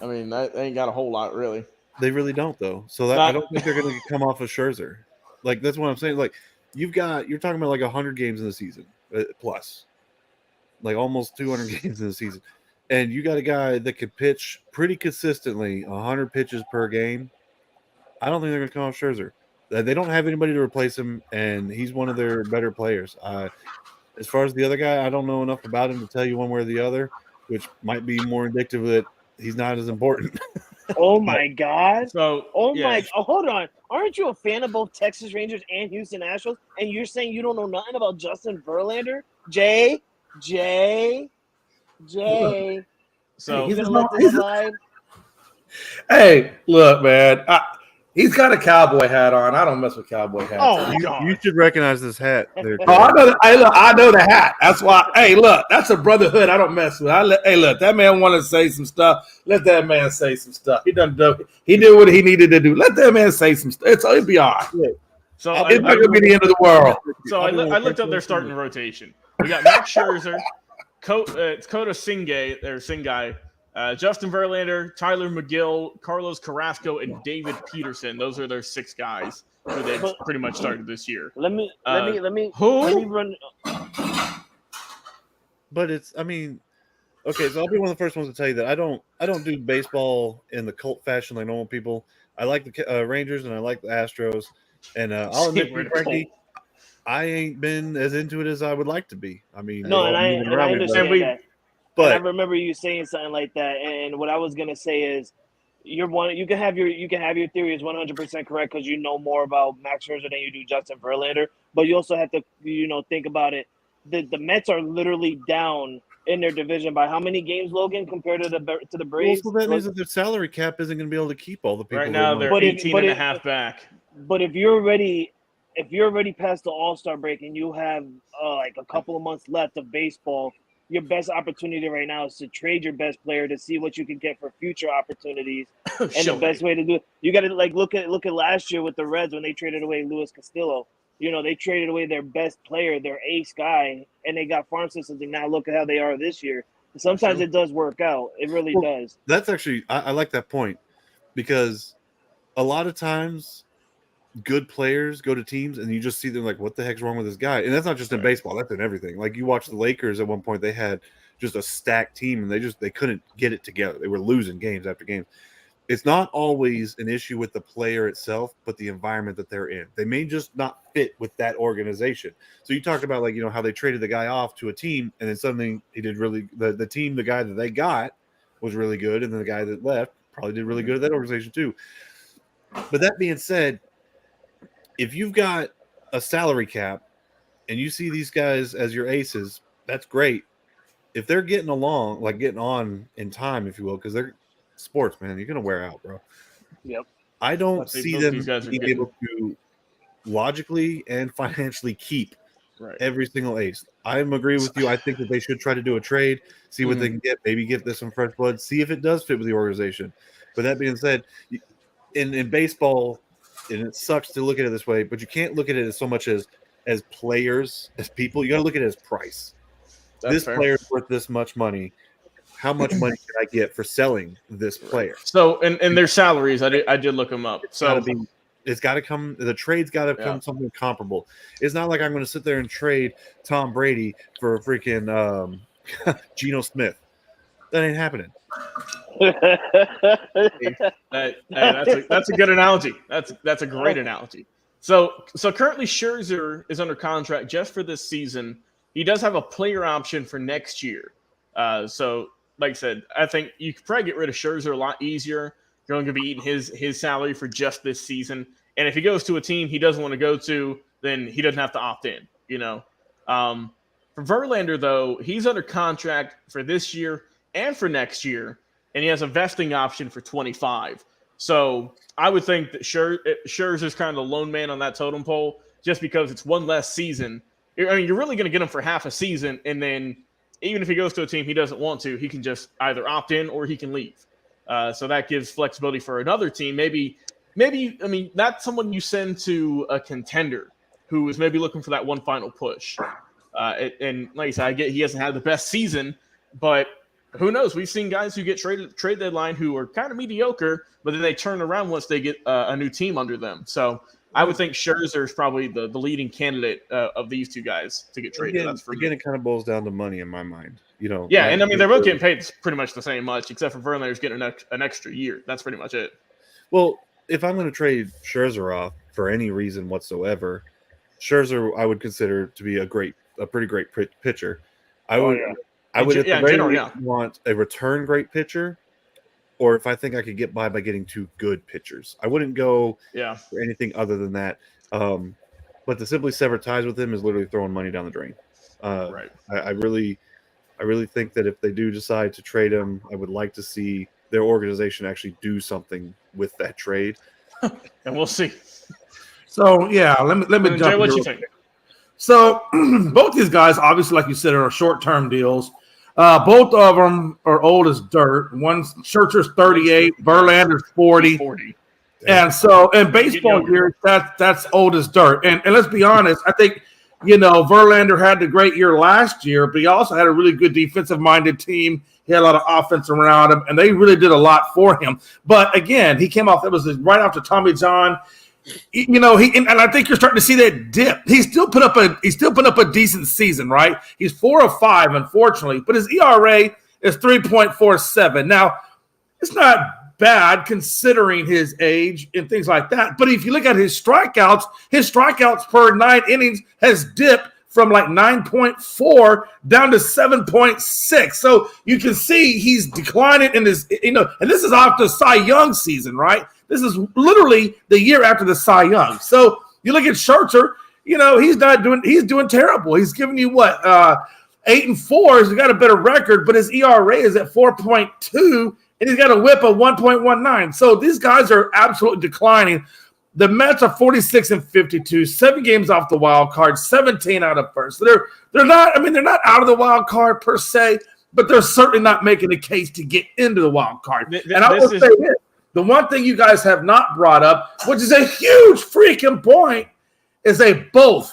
I mean, they ain't got a whole lot really.
They really don't, though. So I don't think they're going to come off of Scherzer. Like, that's what I'm saying. Like, you're talking about like 100 games in the season plus, like almost 200 games in the season, and you got a guy that could pitch pretty consistently 100 pitches per game. I don't think they're going to come off Scherzer. They don't have anybody to replace him, and he's one of their better players. As far as the other guy, I don't know enough about him to tell you one way or the other, which might be more indicative that he's not as important.
Oh my God!
So,
hold on. Aren't you a fan of both Texas Rangers and Houston Astros? And you're saying you don't know nothing about Justin Verlander? Jay.
So
you gonna let this slide?
Hey, look, man. He's got a cowboy hat on. I don't mess with cowboy hats.
Oh, God.
You should recognize this hat. There,
I know. I know the hat. That's why. Hey, look, that's a brotherhood I don't mess with. Hey, look, that man wanted to say some stuff. Let that man say some stuff. He done. He did what he needed to do. Let that man say some stuff. It'll be all right.
So
it's not gonna be the end of the world.
So I looked up their starting rotation. We got Max Scherzer, it's Kota Singai, Justin Verlander, Tyler McGill, Carlos Carrasco, and David Peterson. Those are their 6 guys who they've pretty much started this year.
Let me run.
But okay, so I'll be one of the first ones to tell you that I don't do baseball in the cult fashion like normal people. I like the Rangers and I like the Astros, and I'll admit, frankly, I ain't been as into it as I would like to be. I mean,
no, and I understand that.
But
I remember you saying something like that, and what I was gonna say is, you can have your theory is 100% correct because you know more about Max Scherzer than you do Justin Verlander. But you also have to think about it. The Mets are literally down in their division by how many games, Logan, compared to the Braves?
Well, so that means that their salary cap isn't going to be able to keep all the people.
Right now, they're 18 and a half back.
But if you're already past the All-Star break and you have like a couple of months left of baseball, your best opportunity right now is to trade your best player to see what you can get for future opportunities. And the best way to do it, you got to look at last year with the Reds when they traded away Luis Castillo. They traded away their best player, their ace guy, and they got farm systems. And now look at how they are this year. Sometimes it does work out. It really does.
That's actually I like that point because a lot of times good players go to teams and you just see them like, what the heck's wrong with this guy? And that's not just in baseball, that's in everything. Like you watch the Lakers at one point, they had just a stacked team and they couldn't get it together. They were losing games after games. It's not always an issue with the player itself, but the environment that they're in. They may just not fit with that organization. So you talked about how they traded the guy off to a team and then suddenly he did really the guy that they got was really good, and then the guy that left probably did really good at that organization too. But that being said, if you've got a salary cap and you see these guys as your aces, that's great. If they're getting along, like getting on in time, if you will, because they're sports, man, you're going to wear out, bro.
Yep.
I don't see them being able to logically and financially keep every single ace. I agree with you. I think that they should try to do a trade, see what they can get, maybe give this some fresh blood, see if it does fit with the organization. But that being said, in baseball, and it sucks to look at it this way, but you can't look at it as so much as players, as people. You got to look at it as price. This player is worth this much money. How much money can I get for selling this player?
So, and their salaries, I did look them up. So,
It's got to come. The trade's got to come something comparable. It's not like I'm going to sit there and trade Tom Brady for a freaking Geno Smith. That ain't happening.
That's a good analogy. That's a great analogy. So currently Scherzer is under contract just for this season. He does have a player option for next year. So like I said, I think you could probably get rid of Scherzer a lot easier. You're only going to be eating his salary for just this season. And if he goes to a team he doesn't want to go to, then he doesn't have to opt in, For Verlander, though, he's under contract for this year and for next year, and he has a vesting option for 25. So I would think that Scherzer's kind of the lone man on that totem pole just because it's one less season. I mean, you're really going to get him for half a season, and then even if he goes to a team he doesn't want to, he can just either opt in or he can leave. So that gives flexibility for another team. Maybe, I mean, that's someone you send to a contender who is maybe looking for that one final push. And like I said, I get he hasn't had the best season, but who knows? We've seen guys who get trade deadline who are kind of mediocre, but then they turn around once they get a new team under them. So I would think Scherzer is probably the leading candidate of these two guys to get traded.
Again, it kind of boils down to money in my mind.
Yeah, and I mean, they're both getting paid pretty much the same much, except for Verlander's getting an extra year. That's pretty much it.
Well, if I'm going to trade Scherzer off for any reason whatsoever, Scherzer I would consider to be a pretty great pitcher. I would at the very least want a return great pitcher, or if I think I could get by getting two good pitchers. I wouldn't go for anything other than that. But to simply sever ties with him is literally throwing money down the drain.
Right.
I really think that if they do decide to trade him, I would like to see their organization actually do something with that trade.
And we'll see.
So yeah, let me
Jay, what you think?
So both these guys, obviously, like you said, are short-term deals. Both of them are old as dirt. One Scherzer's 38, Verlander's 40. And so in baseball years, that's old as dirt. And let's be honest, I think Verlander had the great year last year, but he also had a really good defensive-minded team. He had a lot of offense around him, and they really did a lot for him. But again, he came off. It was right after Tommy John. And I think you're starting to see that dip. He still put up a decent season, right? He's 4 of 5, unfortunately, but his ERA is 3.47. Now, it's not bad considering his age and things like that. But if you look at his strikeouts per 9 innings has dipped from like 9.4 down to 7.6. So you can see he's declining in his, and this is after Cy Young season, right? This is literally the year after the Cy Young. So you look at Scherzer, he's doing terrible. He's giving you 8-4. He's got a better record, but his ERA is at 4.2, and he's got a whip of 1.19. So these guys are absolutely declining. The Mets are 46-52, 7 games off the wild card, 17 out of first. So they're not out of the wild card per se, but they're certainly not making a case to get into the wild card. And I will say this. The one thing you guys have not brought up, which is a huge freaking point, is they both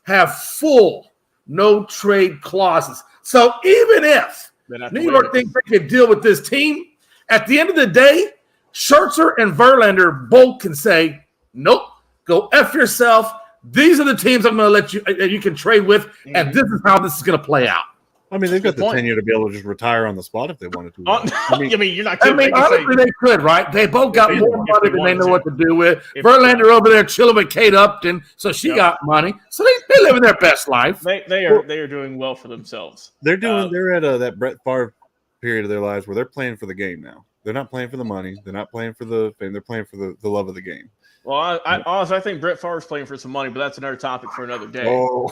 have full no trade clauses. So even if New York thinks they can deal with this team, at the end of the day, Scherzer and Verlander both can say, nope, go F yourself. These are the teams I'm going to let you can trade with, and this is how this is going to play out.
I mean, they've got the tenure to be able to just retire on the spot if they wanted to.
You're not kidding.
Honestly, they could, right? They both got more money than they know what to do with. Verlander over there chilling with Kate Upton, so she got money. So they living their best life.
They are doing well for themselves.
They're at that Brett Favre period of their lives where they're playing for the game now. They're not playing for the money. They're not playing for the fame. They're playing for the love of the game.
Well, honestly, I think Brett Favre's playing for some money, but that's another topic for another day.
Oh.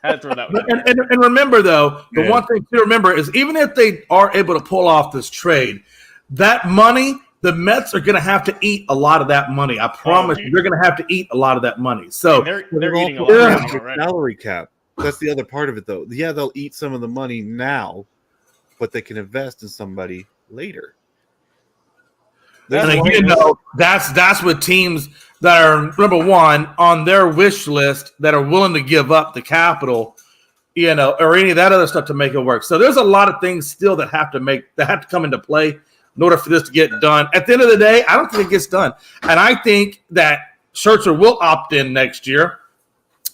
I had to throw that one.
And remember, though, the one thing to remember is even if they are able to pull off this trade, that money, the Mets are going to have to eat a lot of that money. I promise you, they're going to have to eat a lot of that money. So
they're eating a lot of money,
salary cap. That's the other part of it, though. Yeah, they'll eat some of the money now, but they can invest in somebody later.
And again, that's what teams that are, number one, on their wish list that are willing to give up the capital, or any of that other stuff to make it work. So there's a lot of things still that have to come into play. in order for this to get done. At the end of the day, I don't think it gets done. And I think that Scherzer will opt in next year.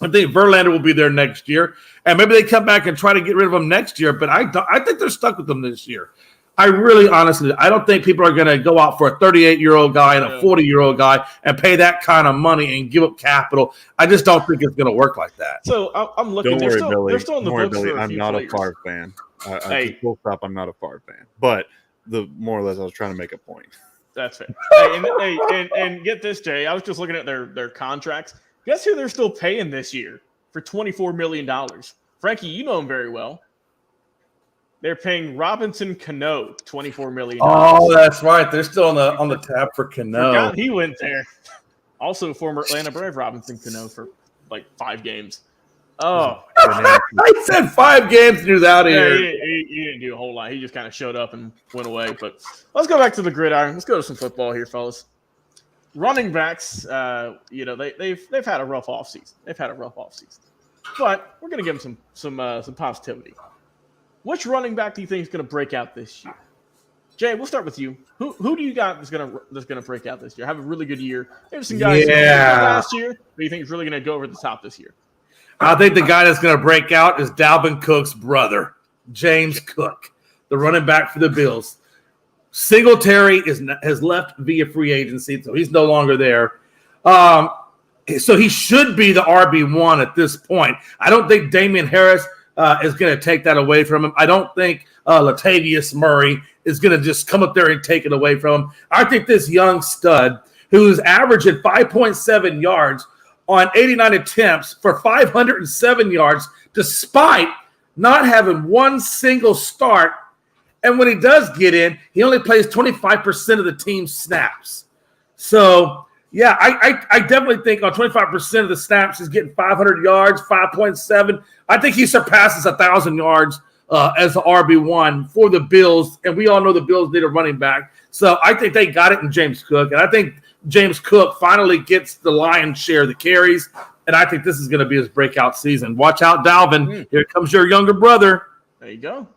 I think Verlander will be there next year. And maybe they come back and try to get rid of him next year. But I think they're stuck with them this year. I really, honestly, I don't think people are going to go out for a 38-year-old guy and a 40-year-old guy and pay that kind of money and give up capital. I just don't think it's going to work like that.
So I'm looking.
Don't worry, Billy.
They're still in the
Don't worry,
books
Billy.
for a
I'm
few
not
players.
a Favre fan.
Hey.
Full stop, I'm not a Favre fan. But the more or less, I was trying to make a point.
That's fair. And get this, Jay. I was just looking at their contracts. Guess who they're still paying this year for $24 million? Frankie, you know him very well. They're paying Robinson Cano $24 million.
Oh, that's right. They're still on the tab for Cano.
Forgot he went there. Also, former Atlanta Brave Robinson Cano for like 5 games. Oh,
I said 5 games and he was out of here.
He didn't do a whole lot. He just kind of showed up and went away. But let's go back to the gridiron. Let's go to some football here, fellas. Running backs, they've had a rough offseason. But we're gonna give them some positivity. Which running back do you think is going to break out this year? Jay, we'll start with you. Who do you got that's going to break out this year? Have a really good year. There's some guys who did last year, but you think is really going to go over the top this year?
I think the guy that's going to break out is Dalvin Cook's brother, James Cook, the running back for the Bills. Singletary has left via free agency, so he's no longer there. So he should be the RB1 at this point. I don't think Damian Harris is going to take that away from him. I don't think Latavius Murray is going to just come up there and take it away from him. I think this young stud, who's averaging 5.7 yards on 89 attempts for 507 yards, despite not having one single start. And when he does get in, he only plays 25% of the team's snaps. So, yeah, I definitely think on 25% of the snaps, he's getting 500 yards, 5.7. I think he surpasses 1,000 yards as the RB1 for the Bills. And we all know the Bills need a running back. So I think they got it in James Cook. And I think James Cook finally gets the lion's share of the carries. And I think this is going to be his breakout season. Watch out, Dalvin. Here comes your younger brother.
There you go.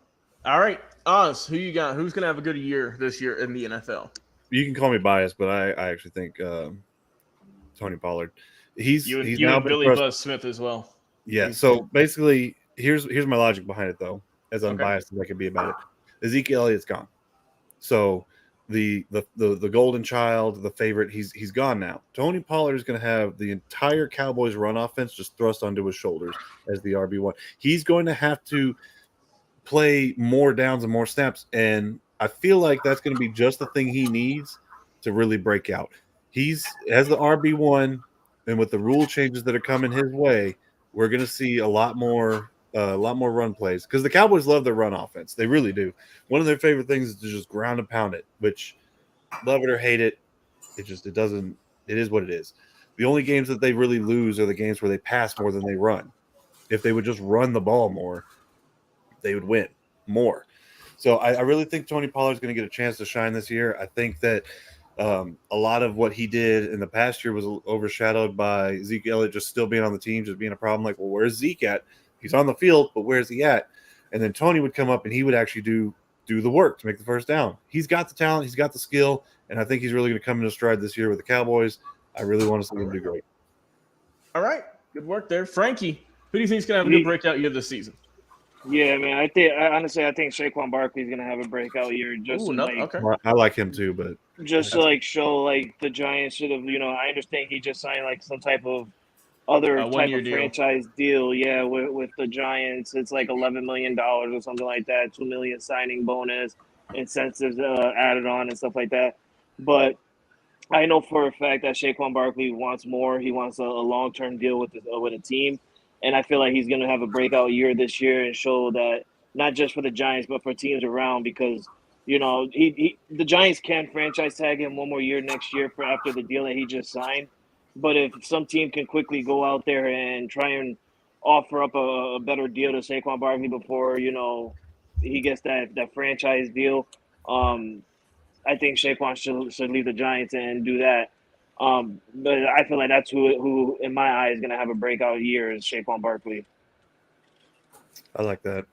All right. Oz, who you got? Who's going to have a good year this year in the NFL?
You can call me biased, but I actually think Tony Pollard. He's now
and Billy Buzz Smith as well.
Yeah. So basically, here's my logic behind it, though. As unbiased as I can be about it, Ezekiel Elliott's gone. So the golden child, the favorite, he's gone now. Tony Pollard is going to have the entire Cowboys run offense just thrust onto his shoulders as the RB1. He's going to have to play more downs and more snaps, and I feel like that's going to be just the thing he needs to really break out. He's as the RB1, and with the rule changes that are coming his way, we're going to see a lot more run plays because the Cowboys love their run offense. They really do. One of their favorite things is to just ground and pound it, which love it or hate it, it is what it is. The only games that they really lose are the games where they pass more than they run. If they would just run the ball more, they would win more. So I really think Tony Pollard's going to get a chance to shine this year. I think that a lot of what he did in the past year was overshadowed by Zeke Elliott just still being on the team, just being a problem. Like, well, where's Zeke at? He's on the field, but where's he at? And then Tony would come up and he would actually do the work to make the first down. He's got the talent, he's got the skill, and I think he's really going to come into stride this year with the Cowboys. I really want to see him do great.
All right, good work there, Frankie. Who do you think is going to have a good breakout year this season?
Yeah, man. I think Saquon Barkley is gonna have a breakout year.
I like him too, but
just to show the Giants should have. I understand he just signed some type of other type of franchise deal. Yeah, with the Giants, it's like $11 million or something like that. $2 million signing bonus, incentives added on and stuff like that. But I know for a fact that Saquon Barkley wants more. He wants a long-term deal with a team. And I feel like he's going to have a breakout year this year and show that not just for the Giants, but for teams around because, the Giants can franchise tag him one more year next year after the deal that he just signed. But if some team can quickly go out there and try and offer up a better deal to Saquon Barkley before, he gets that franchise deal, I think Saquon should leave the Giants and do that. But I feel like that's who in my eyes is going to have a breakout year is Saquon Barkley.
I like that.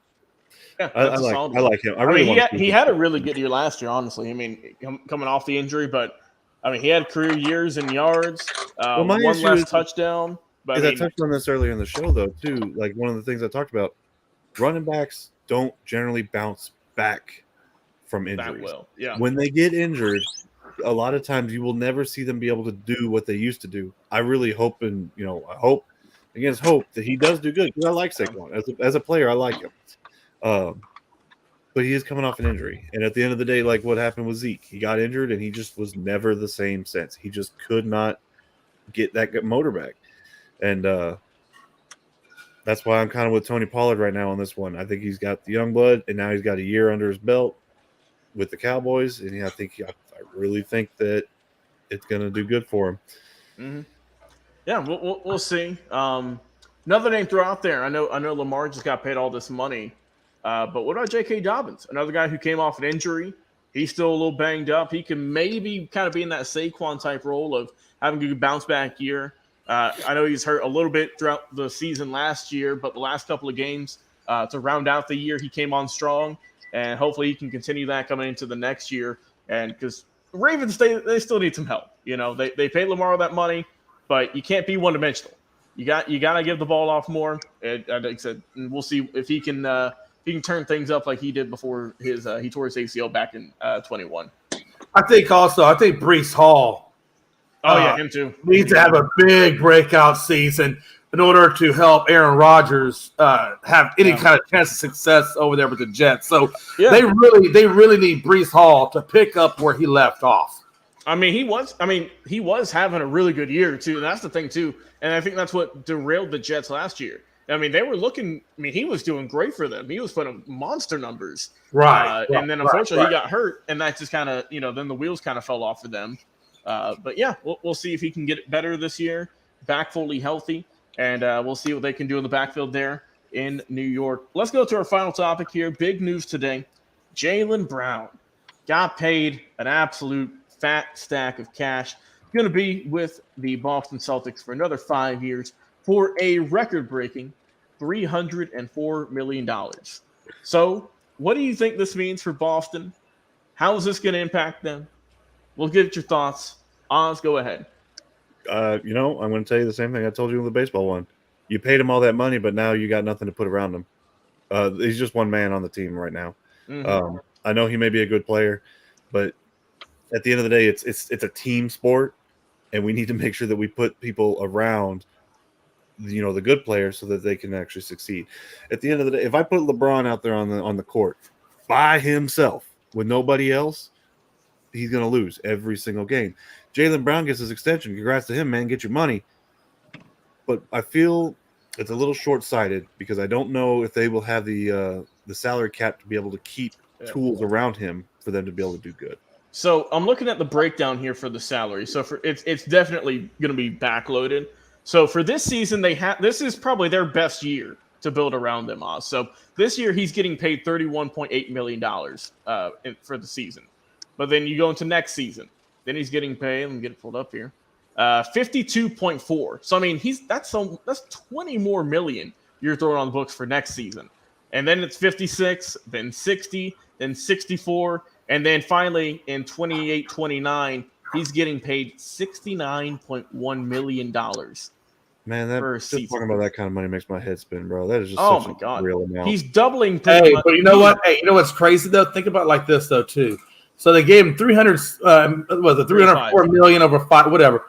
Yeah,
I
that's a solid
I
one.
like him. I
I
really
mean,
want to see
he
him.
had a really good year last year, honestly. I mean, coming off the injury, but I mean, he had career years in yards,
Well, my
one
issue
less touchdown. But I
is I
mean,
touched on this earlier in the show, though, too. Like, one of the things I talked about, running backs don't generally bounce back from
that
injuries.
will, yeah.
When they get injured, a lot of times you will never see them be able to do what they used to do. I really hope, and I hope against hope that he does do good, because I like Saquon as a player. I like him, but he is coming off an injury, and at the end of the day, like what happened with Zeke, he got injured and he just was never the same since. He just could not get that good motor back, and that's why I'm kind of with Tony Pollard right now on this one. I think he's got the young blood, and now he's got a year under his belt with the Cowboys, and I really think that it's going to do good for him.
Mm-hmm. Yeah, we'll see. Another name throw out there. I know Lamar just got paid all this money, but what about J.K. Dobbins? Another guy who came off an injury. He's still a little banged up. He can maybe kind of be in that Saquon type role of having a good bounce back year. I know he's hurt a little bit throughout the season last year, but the last couple of games to round out the year, he came on strong, and hopefully he can continue that coming into the next year. And because Ravens, they still need some help. They paid Lamar all that money, but you can't be one dimensional. You got to give the ball off more. And like I said, and we'll see if he can turn things up like he did before he tore his ACL back in 21.
I think Brees Hall.
Oh yeah, him too.
Needs to have a big breakout season in order to help Aaron Rodgers have any kind of chance of success over there with the Jets. So they really need Brees Hall to pick up where he left off.
I mean, he was having a really good year too. And that's the thing too. And I think that's what derailed the Jets last year. I mean, they were looking. I mean, he was doing great for them. He was putting monster numbers. And then unfortunately he got hurt, and that just kind of then the wheels kind of fell off for them. But yeah, we'll see if he can get it better this year, back fully healthy, and we'll see what they can do in the backfield there in New York. Let's go to our final topic here. Big news today: Jaylen Brown got paid an absolute fat stack of cash. Going to be with the Boston Celtics for another 5 years for a record-breaking $304 million. So, what do you think this means for Boston? How is this going to impact them? We'll get your thoughts. Oz, go ahead.
I'm going to tell you the same thing I told you with the baseball one. You paid him all that money, but now you got nothing to put around him. He's just one man on the team right now. Mm-hmm. I know he may be a good player, but at the end of the day, it's a team sport, and we need to make sure that we put people around, the good players so that they can actually succeed. At the end of the day, if I put LeBron out there on the court by himself with nobody else, he's going to lose every single game. Jaylen Brown gets his extension. Congrats to him, man. Get your money. But I feel it's a little short-sighted because I don't know if they will have the salary cap to be able to keep tools around him for them to be able to do good.
So I'm looking at the breakdown here for the salary. So it's definitely going to be backloaded. So for this season, this is probably their best year to build around them, Oz. So this year he's getting paid $31.8 million for the season. But then you go into next season. Then he's getting paid. Let me get it pulled up here. 52.4. So I mean, that's 20 more million you're throwing on the books for next season. And then it's 56, then 60, then 64, and then finally in 28-29, he's getting paid $69.1 million.
Man, just talking about that kind of money makes my head spin, bro. That is just such a real amount.
He's doubling.
Hey, but you know what? Hey, you know what's crazy though? Think about it like this though too. So they gave him 304 million over 5, whatever.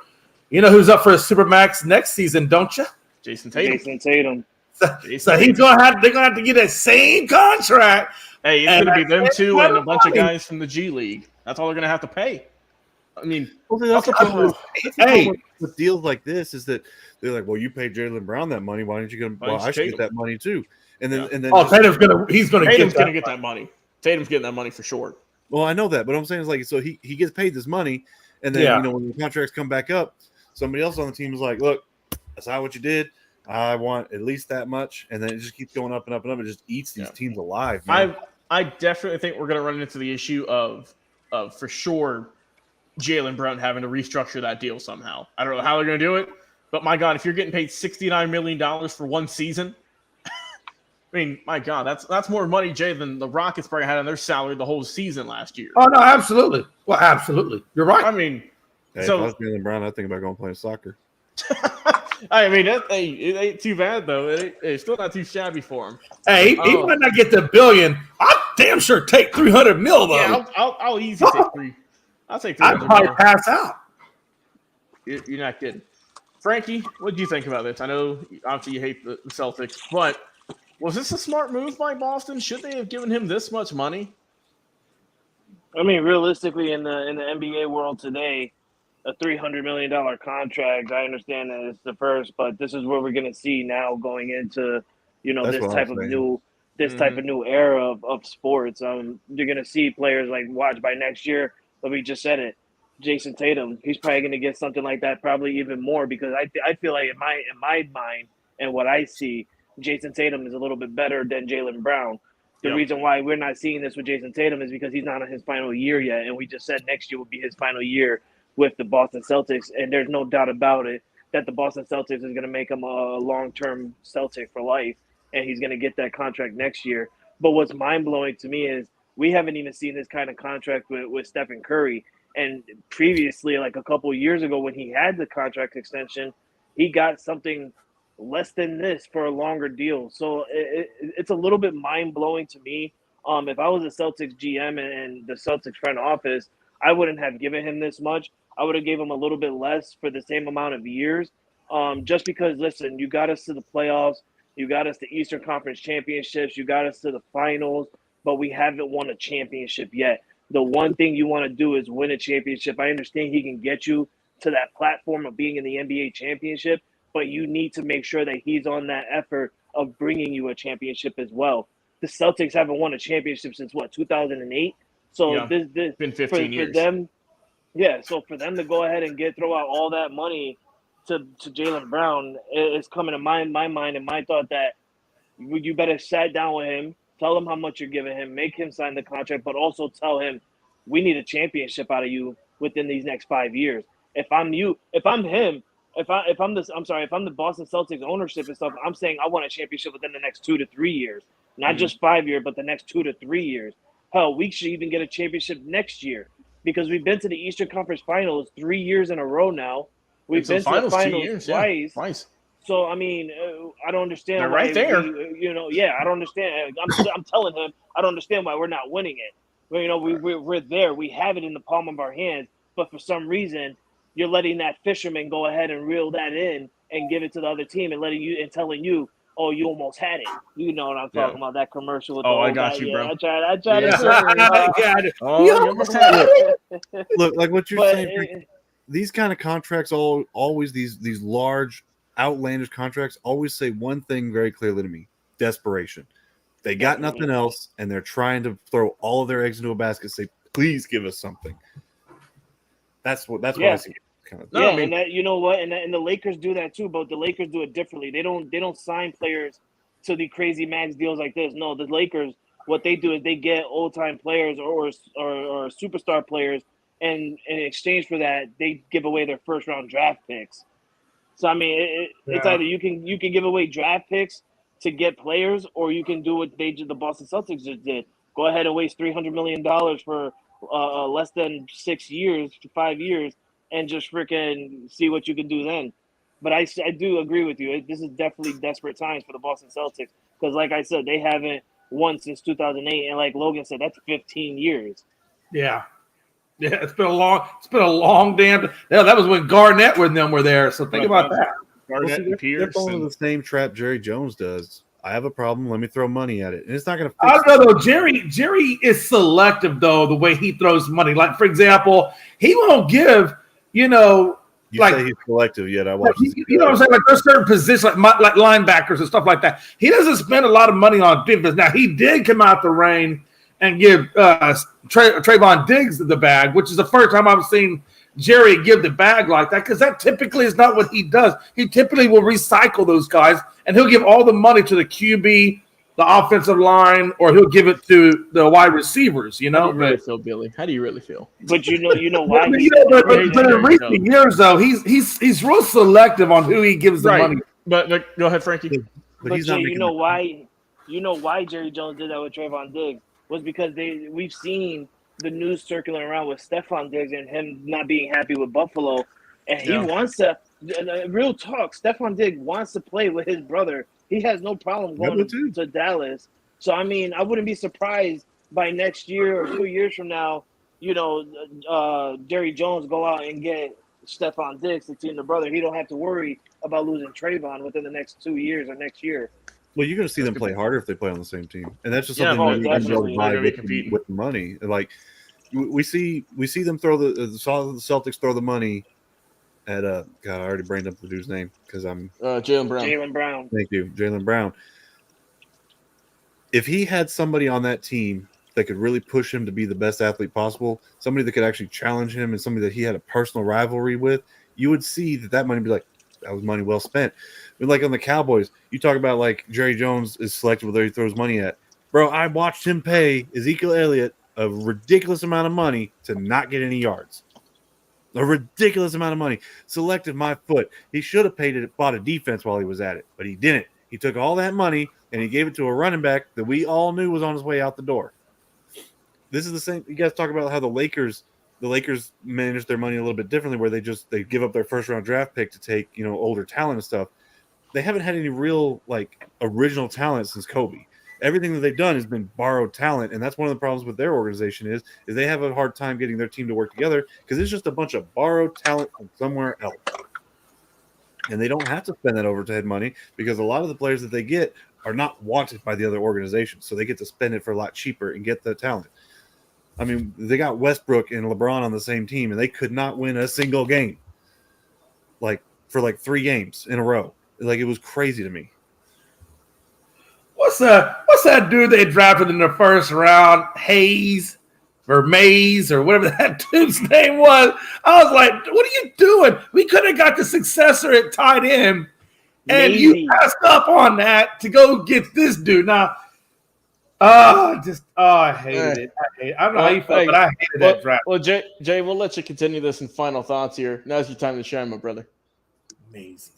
You know who's up for a supermax next season, don't you?
Jason Tatum.
So they're gonna have to get that same contract.
Hey, it's gonna be them two and a bunch of guys from the G League. That's all they're gonna have to pay. I mean,
with deals like this is that they're like, well, you paid Jaylen Brown that money. Why didn't you get him? Well, I should get that money too. And then
Tatum's gonna
get that money. Tatum's getting that money for sure.
Well, I know that, but what I'm saying is like, so he gets paid this money, and then when the contracts come back up, somebody else on the team is like, look, that's not what you did. I want at least that much, and then it just keeps going up and up and up. It just eats these teams alive, man.
I definitely think we're going to run into the issue of for sure Jaylen Brown having to restructure that deal somehow. I don't know how they're going to do it, but my God, if you're getting paid $69 million for one season, mean, my God, that's more money, Jay, than the Rockets probably had on their salary the whole season last year.
Oh no, absolutely. Well, absolutely, you're right.
I mean,
Hey, if I was Jaylen Brown, I think about going play soccer.
I mean, it ain't too bad though. It's still not too shabby for him.
Hey, he might not get the $1 billion. I'll damn sure take $300 million though.
Yeah, I'll easily take three. I'll take three.
I'd probably pass out.
You're not kidding. Frankie, what do you think about this? I know obviously you hate the Celtics, but was this a smart move by Boston? Should they have given him this much money?
I mean, realistically, in the NBA world today, a $300 million contract. I understand that it's the first, but this is what we're going to see now going into,
That's
this type of new era of sports. You're going to see players like watch by next year. But we just said it, Jason Tatum. He's probably going to get something like that, probably even more, because I feel like in my mind and what I see, Jason Tatum is a little bit better than Jaylen Brown. The reason why we're not seeing this with Jason Tatum is because he's not on his final year yet, and we just said next year will be his final year with the Boston Celtics, and there's no doubt about it that the Boston Celtics is going to make him a long-term Celtic for life, and he's going to get that contract next year. But what's mind-blowing to me is we haven't even seen this kind of contract with Stephen Curry. And previously, like a couple of years ago when he had the contract extension, he got something less than this for a longer deal. So it's a little bit mind-blowing to me. If I was a Celtics GM and the Celtics front office, I wouldn't have given him this much. I would have gave him a little bit less for the same amount of years. Just because, listen, you got us to the playoffs, you got us to Eastern Conference championships, you got us to the finals, but we haven't won a championship yet. The one thing you want to do is win a championship. I understand he can get you to that platform of being in the NBA championship, but you need to make sure that he's on that effort of bringing you a championship as well. The Celtics haven't won a championship since, 2008? So this
been 15 years.
For them, so for them to go ahead and throw out all that money to Jaylen Brown, it's coming to my mind and my thought that you better sit down with him, tell him how much you're giving him, make him sign the contract, but also tell him we need a championship out of you within these next 5 years. If I'm the Boston Celtics ownership and stuff, I'm saying I want a championship within the next 2 to 3 years, not just 5 years, but the next 2 to 3 years. Hell, we should even get a championship next year because we've been to the Eastern Conference Finals 3 years in a row now. We've been to the finals twice. So, I mean, I don't understand.
They're right there.
I don't understand. I'm telling him I don't understand why we're not winning it. We're there. We have it in the palm of our hands. But for some reason, you're letting that fisherman go ahead and reel that in and give it to the other team and telling you, oh, you almost had it. You know what I'm talking about, that commercial. With
I got you, bro.
I tried to.
You almost had it.
Look, like what you're saying, these kind of contracts, always these large, outlandish contracts, always say one thing very clearly to me: desperation. They got nothing else, and they're trying to throw all of their eggs into a basket. Say, please give us something. That's what I see. Kind of.
And that, you know what, and the Lakers do that too, but the Lakers do it differently. They don't sign players to the crazy max deals like this. No, the Lakers, what they do is they get old time players or superstar players, and in exchange for that, they give away their first round draft picks. So I mean, it's either you can give away draft picks to get players, or you can do what the Boston Celtics just did. Go ahead and waste $300 million for less than 6 years, 5 years, and just freaking see what you can do then. But I do agree with you. This is definitely desperate times for the Boston Celtics because, like I said, they haven't won since 2008, and like Logan said, that's 15 years.
Yeah, it's been a long damn. Yeah, that was when Garnett and them were there. So think about that.
Garnett and Pierce.
They're falling into the same trap Jerry Jones does. I have a problem. Let me throw money at it, and it's not going to.
I don't know though. Jerry is selective though. The way he throws money, like for example, he won't give. You say he's selective yet. I watch. You know what I'm saying? Like there's certain positions, like linebackers and stuff like that. He doesn't spend a lot of money on defense. Now he did come out the rain and give Trayvon Diggs the bag, which is the first time I've seen Jerry give the bag like that, because that typically is not what he does. He typically will recycle those guys, and he'll give all the money to the QB, the offensive line, or he'll give it to the wide receivers. You know,
how do you really feel, Billy? How do you really feel?
But you know why?
But in recent years, though, he's real selective on who he gives the money.
But go ahead, Frankie.
But Jay, you know why? you know why Jerry Jones did that with Trayvon Diggs was because we've seen the news circulating around with Stephon Diggs and him not being happy with Buffalo, and he wants to. Real talk, Stephon Diggs wants to play with his brother. He has no problem
I
going
would too.
to Dallas. So I mean, I wouldn't be surprised by next year or 2 years from now, Jerry Jones go out and get Stephon Diggs to team the brother. He don't have to worry about losing Trayvon within the next 2 years or next year.
Well, you're going to see them play harder if they play on the same team, and that's just
Yeah,
something
most
that you can
definitely.
buy
They're gonna be competing.
with the money. Like we see them throw the Celtics throw the money at God. I already brained up the dude's name because I'm
Jaylen Brown.
Jaylen Brown.
Thank you, Jaylen Brown. If he had somebody on that team that could really push him to be the best athlete possible, somebody that could actually challenge him and somebody that he had a personal rivalry with, you would see that money be like, that was money well spent. But like on the Cowboys, you talk about like Jerry Jones is selective where he throws money at. Bro, I watched him pay Ezekiel Elliott a ridiculous amount of money to not get any yards. A ridiculous amount of money. Selected my foot. He should have bought a defense while he was at it, but he didn't. He took all that money and he gave it to a running back that we all knew was on his way out the door. This is the same. You guys talk about how the Lakers manage their money a little bit differently, where they give up their first round draft pick to take older talent and stuff. They haven't had any real like original talent since Kobe. Everything that they've done has been borrowed talent, and that's one of the problems with their organization is they have a hard time getting their team to work together because it's just a bunch of borrowed talent from somewhere else. And they don't have to spend that overhead money because a lot of the players that they get are not wanted by the other organizations, so they get to spend it for a lot cheaper and get the talent. I mean, they got Westbrook and LeBron on the same team, and they could not win a single game, for 3 games in a row. Like, it was crazy to me.
What's that dude they drafted in the first round? Hayes or Mays or whatever that dude's name was. I was like, what are you doing? We could have got the successor at tight end, and
Maybe.
you passed up on that to go get this dude. Now, I hated it. I don't know how you felt, but I hated that draft.
Well, Jay, we'll let you continue this in final thoughts here. Now's your time to shine, my brother.
Maisie.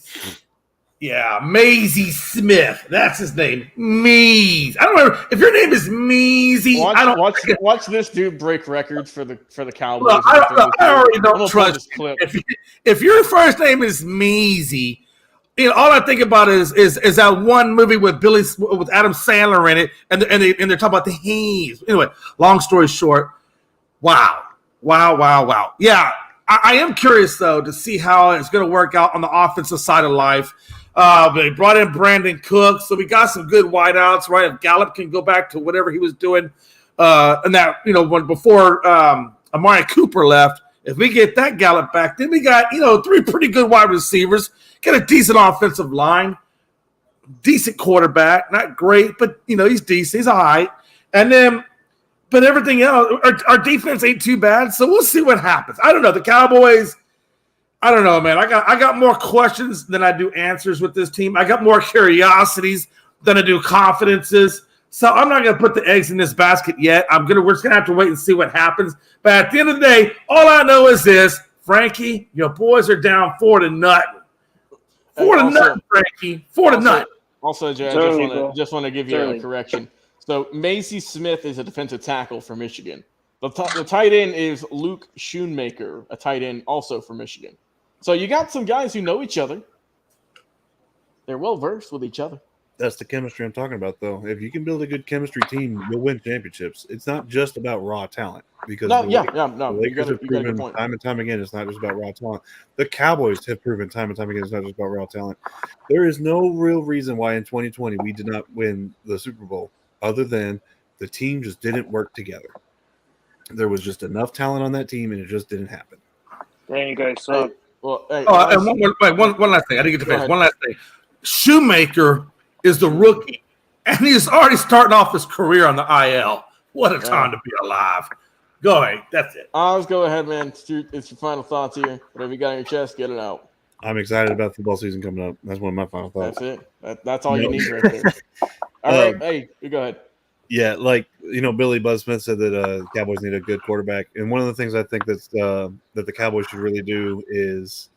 Yeah, Maisie Smith. That's his name. Maze. I don't know if your name is Maisie.
Watch this dude break records for the Cowboys.
Look, I already don't trust you. If your first name is Maisie, all I think about is that one movie with Adam Sandler in it, and they're talking about the Hayes. Anyway, long story short, wow. Yeah, I am curious though to see how it's going to work out on the offensive side of life. They brought in Brandon Cook, so we got some good wideouts, right? If Gallup can go back to whatever he was doing, and that before Amari Cooper left, if we get that Gallup back, then we got 3 pretty good wide receivers, got a decent offensive line, decent quarterback, not great, but he's decent, he's all right, and then. But everything else, our defense ain't too bad, so we'll see what happens. I don't know. The Cowboys, I don't know, man. I got more questions than I do answers with this team. I got more curiosities than I do confidences. So I'm not gonna put the eggs in this basket yet. We're just gonna have to wait and see what happens. But at the end of the day, all I know is this: Frankie, your boys are down 4-0. 4-0, Frankie. 4-0.
Also, Jay, I just want to give you a correction. So Maisie Smith is a defensive tackle for Michigan. The tight end is Luke Schoonmaker, a tight end also for Michigan. So you got some guys who know each other. They're well versed with each other.
That's the chemistry I'm talking about, though. If you can build a good chemistry team, you'll win championships. It's not just about raw talent. Because the Lakers have proven time and time again it's not just about raw talent. The Cowboys have proven time and time again it's not just about raw talent. There is no real reason why in 2020 we did not win the Super Bowl other than the team just didn't work together. There was just enough talent on that team, and it just didn't happen.
There you go. So,
and one last thing. I didn't get to finish. One last thing. Shoemaker is the rookie, and he's already starting off his career on the IL. What a time to be alive. Go ahead. That's it.
Let's go ahead, man. It's your final thoughts here. Whatever you got on your chest, get it out.
I'm excited about football season coming up. That's one of my final thoughts.
That's it. That's all you need right there. All right. Hey, you go ahead.
Yeah, Billy Buzz Smith said that Cowboys need a good quarterback, and one of the things I think that the Cowboys should really do is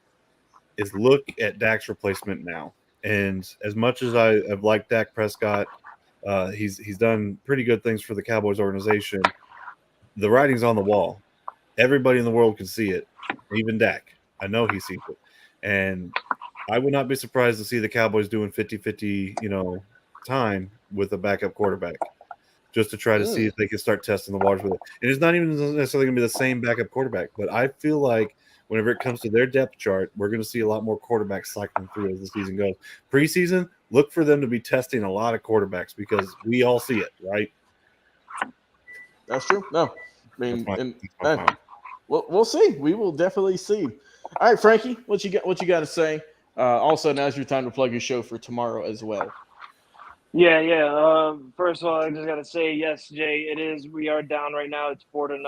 look at Dak's replacement now. And as much as I have liked Dak Prescott, He's done pretty good things for the Cowboys organization. The writing's on the wall. Everybody in the world can see it, even Dak. I know he sees it. And I would not be surprised to see the Cowboys doing 50-50, time with a backup quarterback just to try to see if they can start testing the waters with it. And it's not even necessarily going to be the same backup quarterback, but I feel like whenever it comes to their depth chart, we're going to see a lot more quarterbacks cycling through as the season goes. Preseason, look for them to be testing a lot of quarterbacks because we all see it, right?
That's true. No, I mean,
That's my
we'll see. We will definitely see. All right, Frankie, what you got to say? Also, now's your time to plug your show for tomorrow as well.
Yeah. First of all, I just gotta say, yes, Jay, it is. We are down right now. It's 4-0.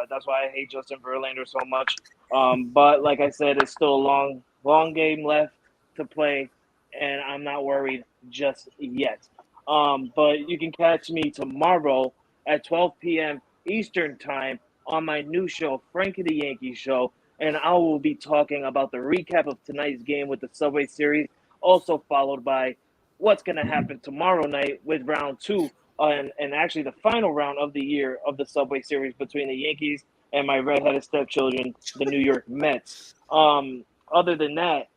That's why I hate Justin Verlander so much. But like I said, it's still a long game left to play, and I'm not worried just yet. But you can catch me tomorrow at 12 p.m. Eastern time on my new show, Frankie the Yankee Show, and I will be talking about the recap of tonight's game with the Subway Series, also followed by what's going to happen tomorrow night with round 2 and actually the final round of the year of the Subway Series between the Yankees and my redheaded stepchildren, the New York Mets. Other than that,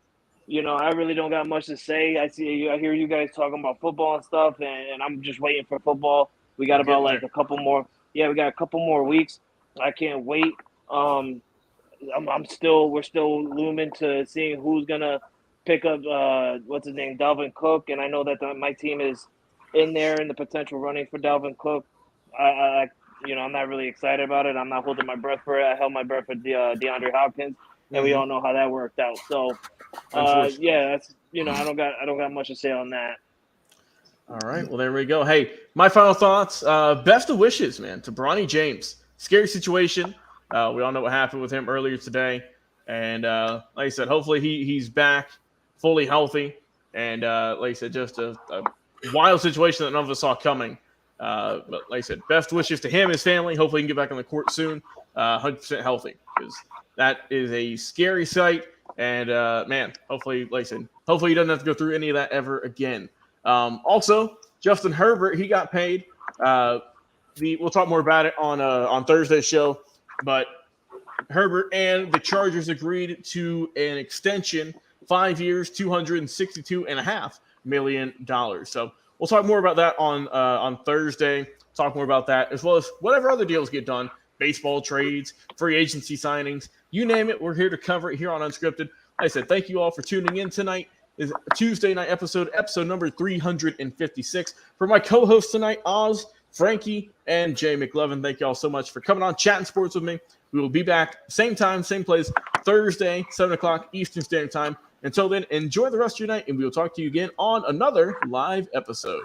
I really don't got much to say. I hear you guys talking about football and stuff, and I'm just waiting for football. We got about like a couple more. Yeah, we got a couple more weeks. I can't wait. We're still looming to seeing who's gonna pick up what's his name, Dalvin Cook, and I know that my team is in there in the potential running for Dalvin Cook. I'm not really excited about it. I'm not holding my breath for it. I held my breath for DeAndre Hopkins, and we all know how that worked out. So, that's I don't got much to say on that.
All right, well there we go. Hey, my final thoughts. Best of wishes, man, to Bronny James. Scary situation. We all know what happened with him earlier today, and like I said, hopefully he's back fully healthy. And like I said, just a wild situation that none of us saw coming. But like I said, best wishes to him, his family. Hopefully he can get back on the court soon, 100% healthy, because that is a scary sight. And man, hopefully, like I said, hopefully he doesn't have to go through any of that ever again. Also, Justin Herbert, he got paid. We'll talk more about it on Thursday's show. But Herbert and the Chargers agreed to an extension, 5 years, $262.5 million. So we'll talk more about that on Thursday. Talk more about that, as well as whatever other deals get done, baseball trades, free agency signings, you name it. We're here to cover it here on Unscripted. Like I said, thank you all for tuning in tonight. Is Tuesday night episode number 356. For my co-hosts tonight, Oz, Frankie, and Jay McLevin, thank you all so much for coming on, chatting sports with me. We will be back same time, same place, Thursday, 7 o'clock Eastern Standard Time. Until then, enjoy the rest of your night, and we will talk to you again on another live episode.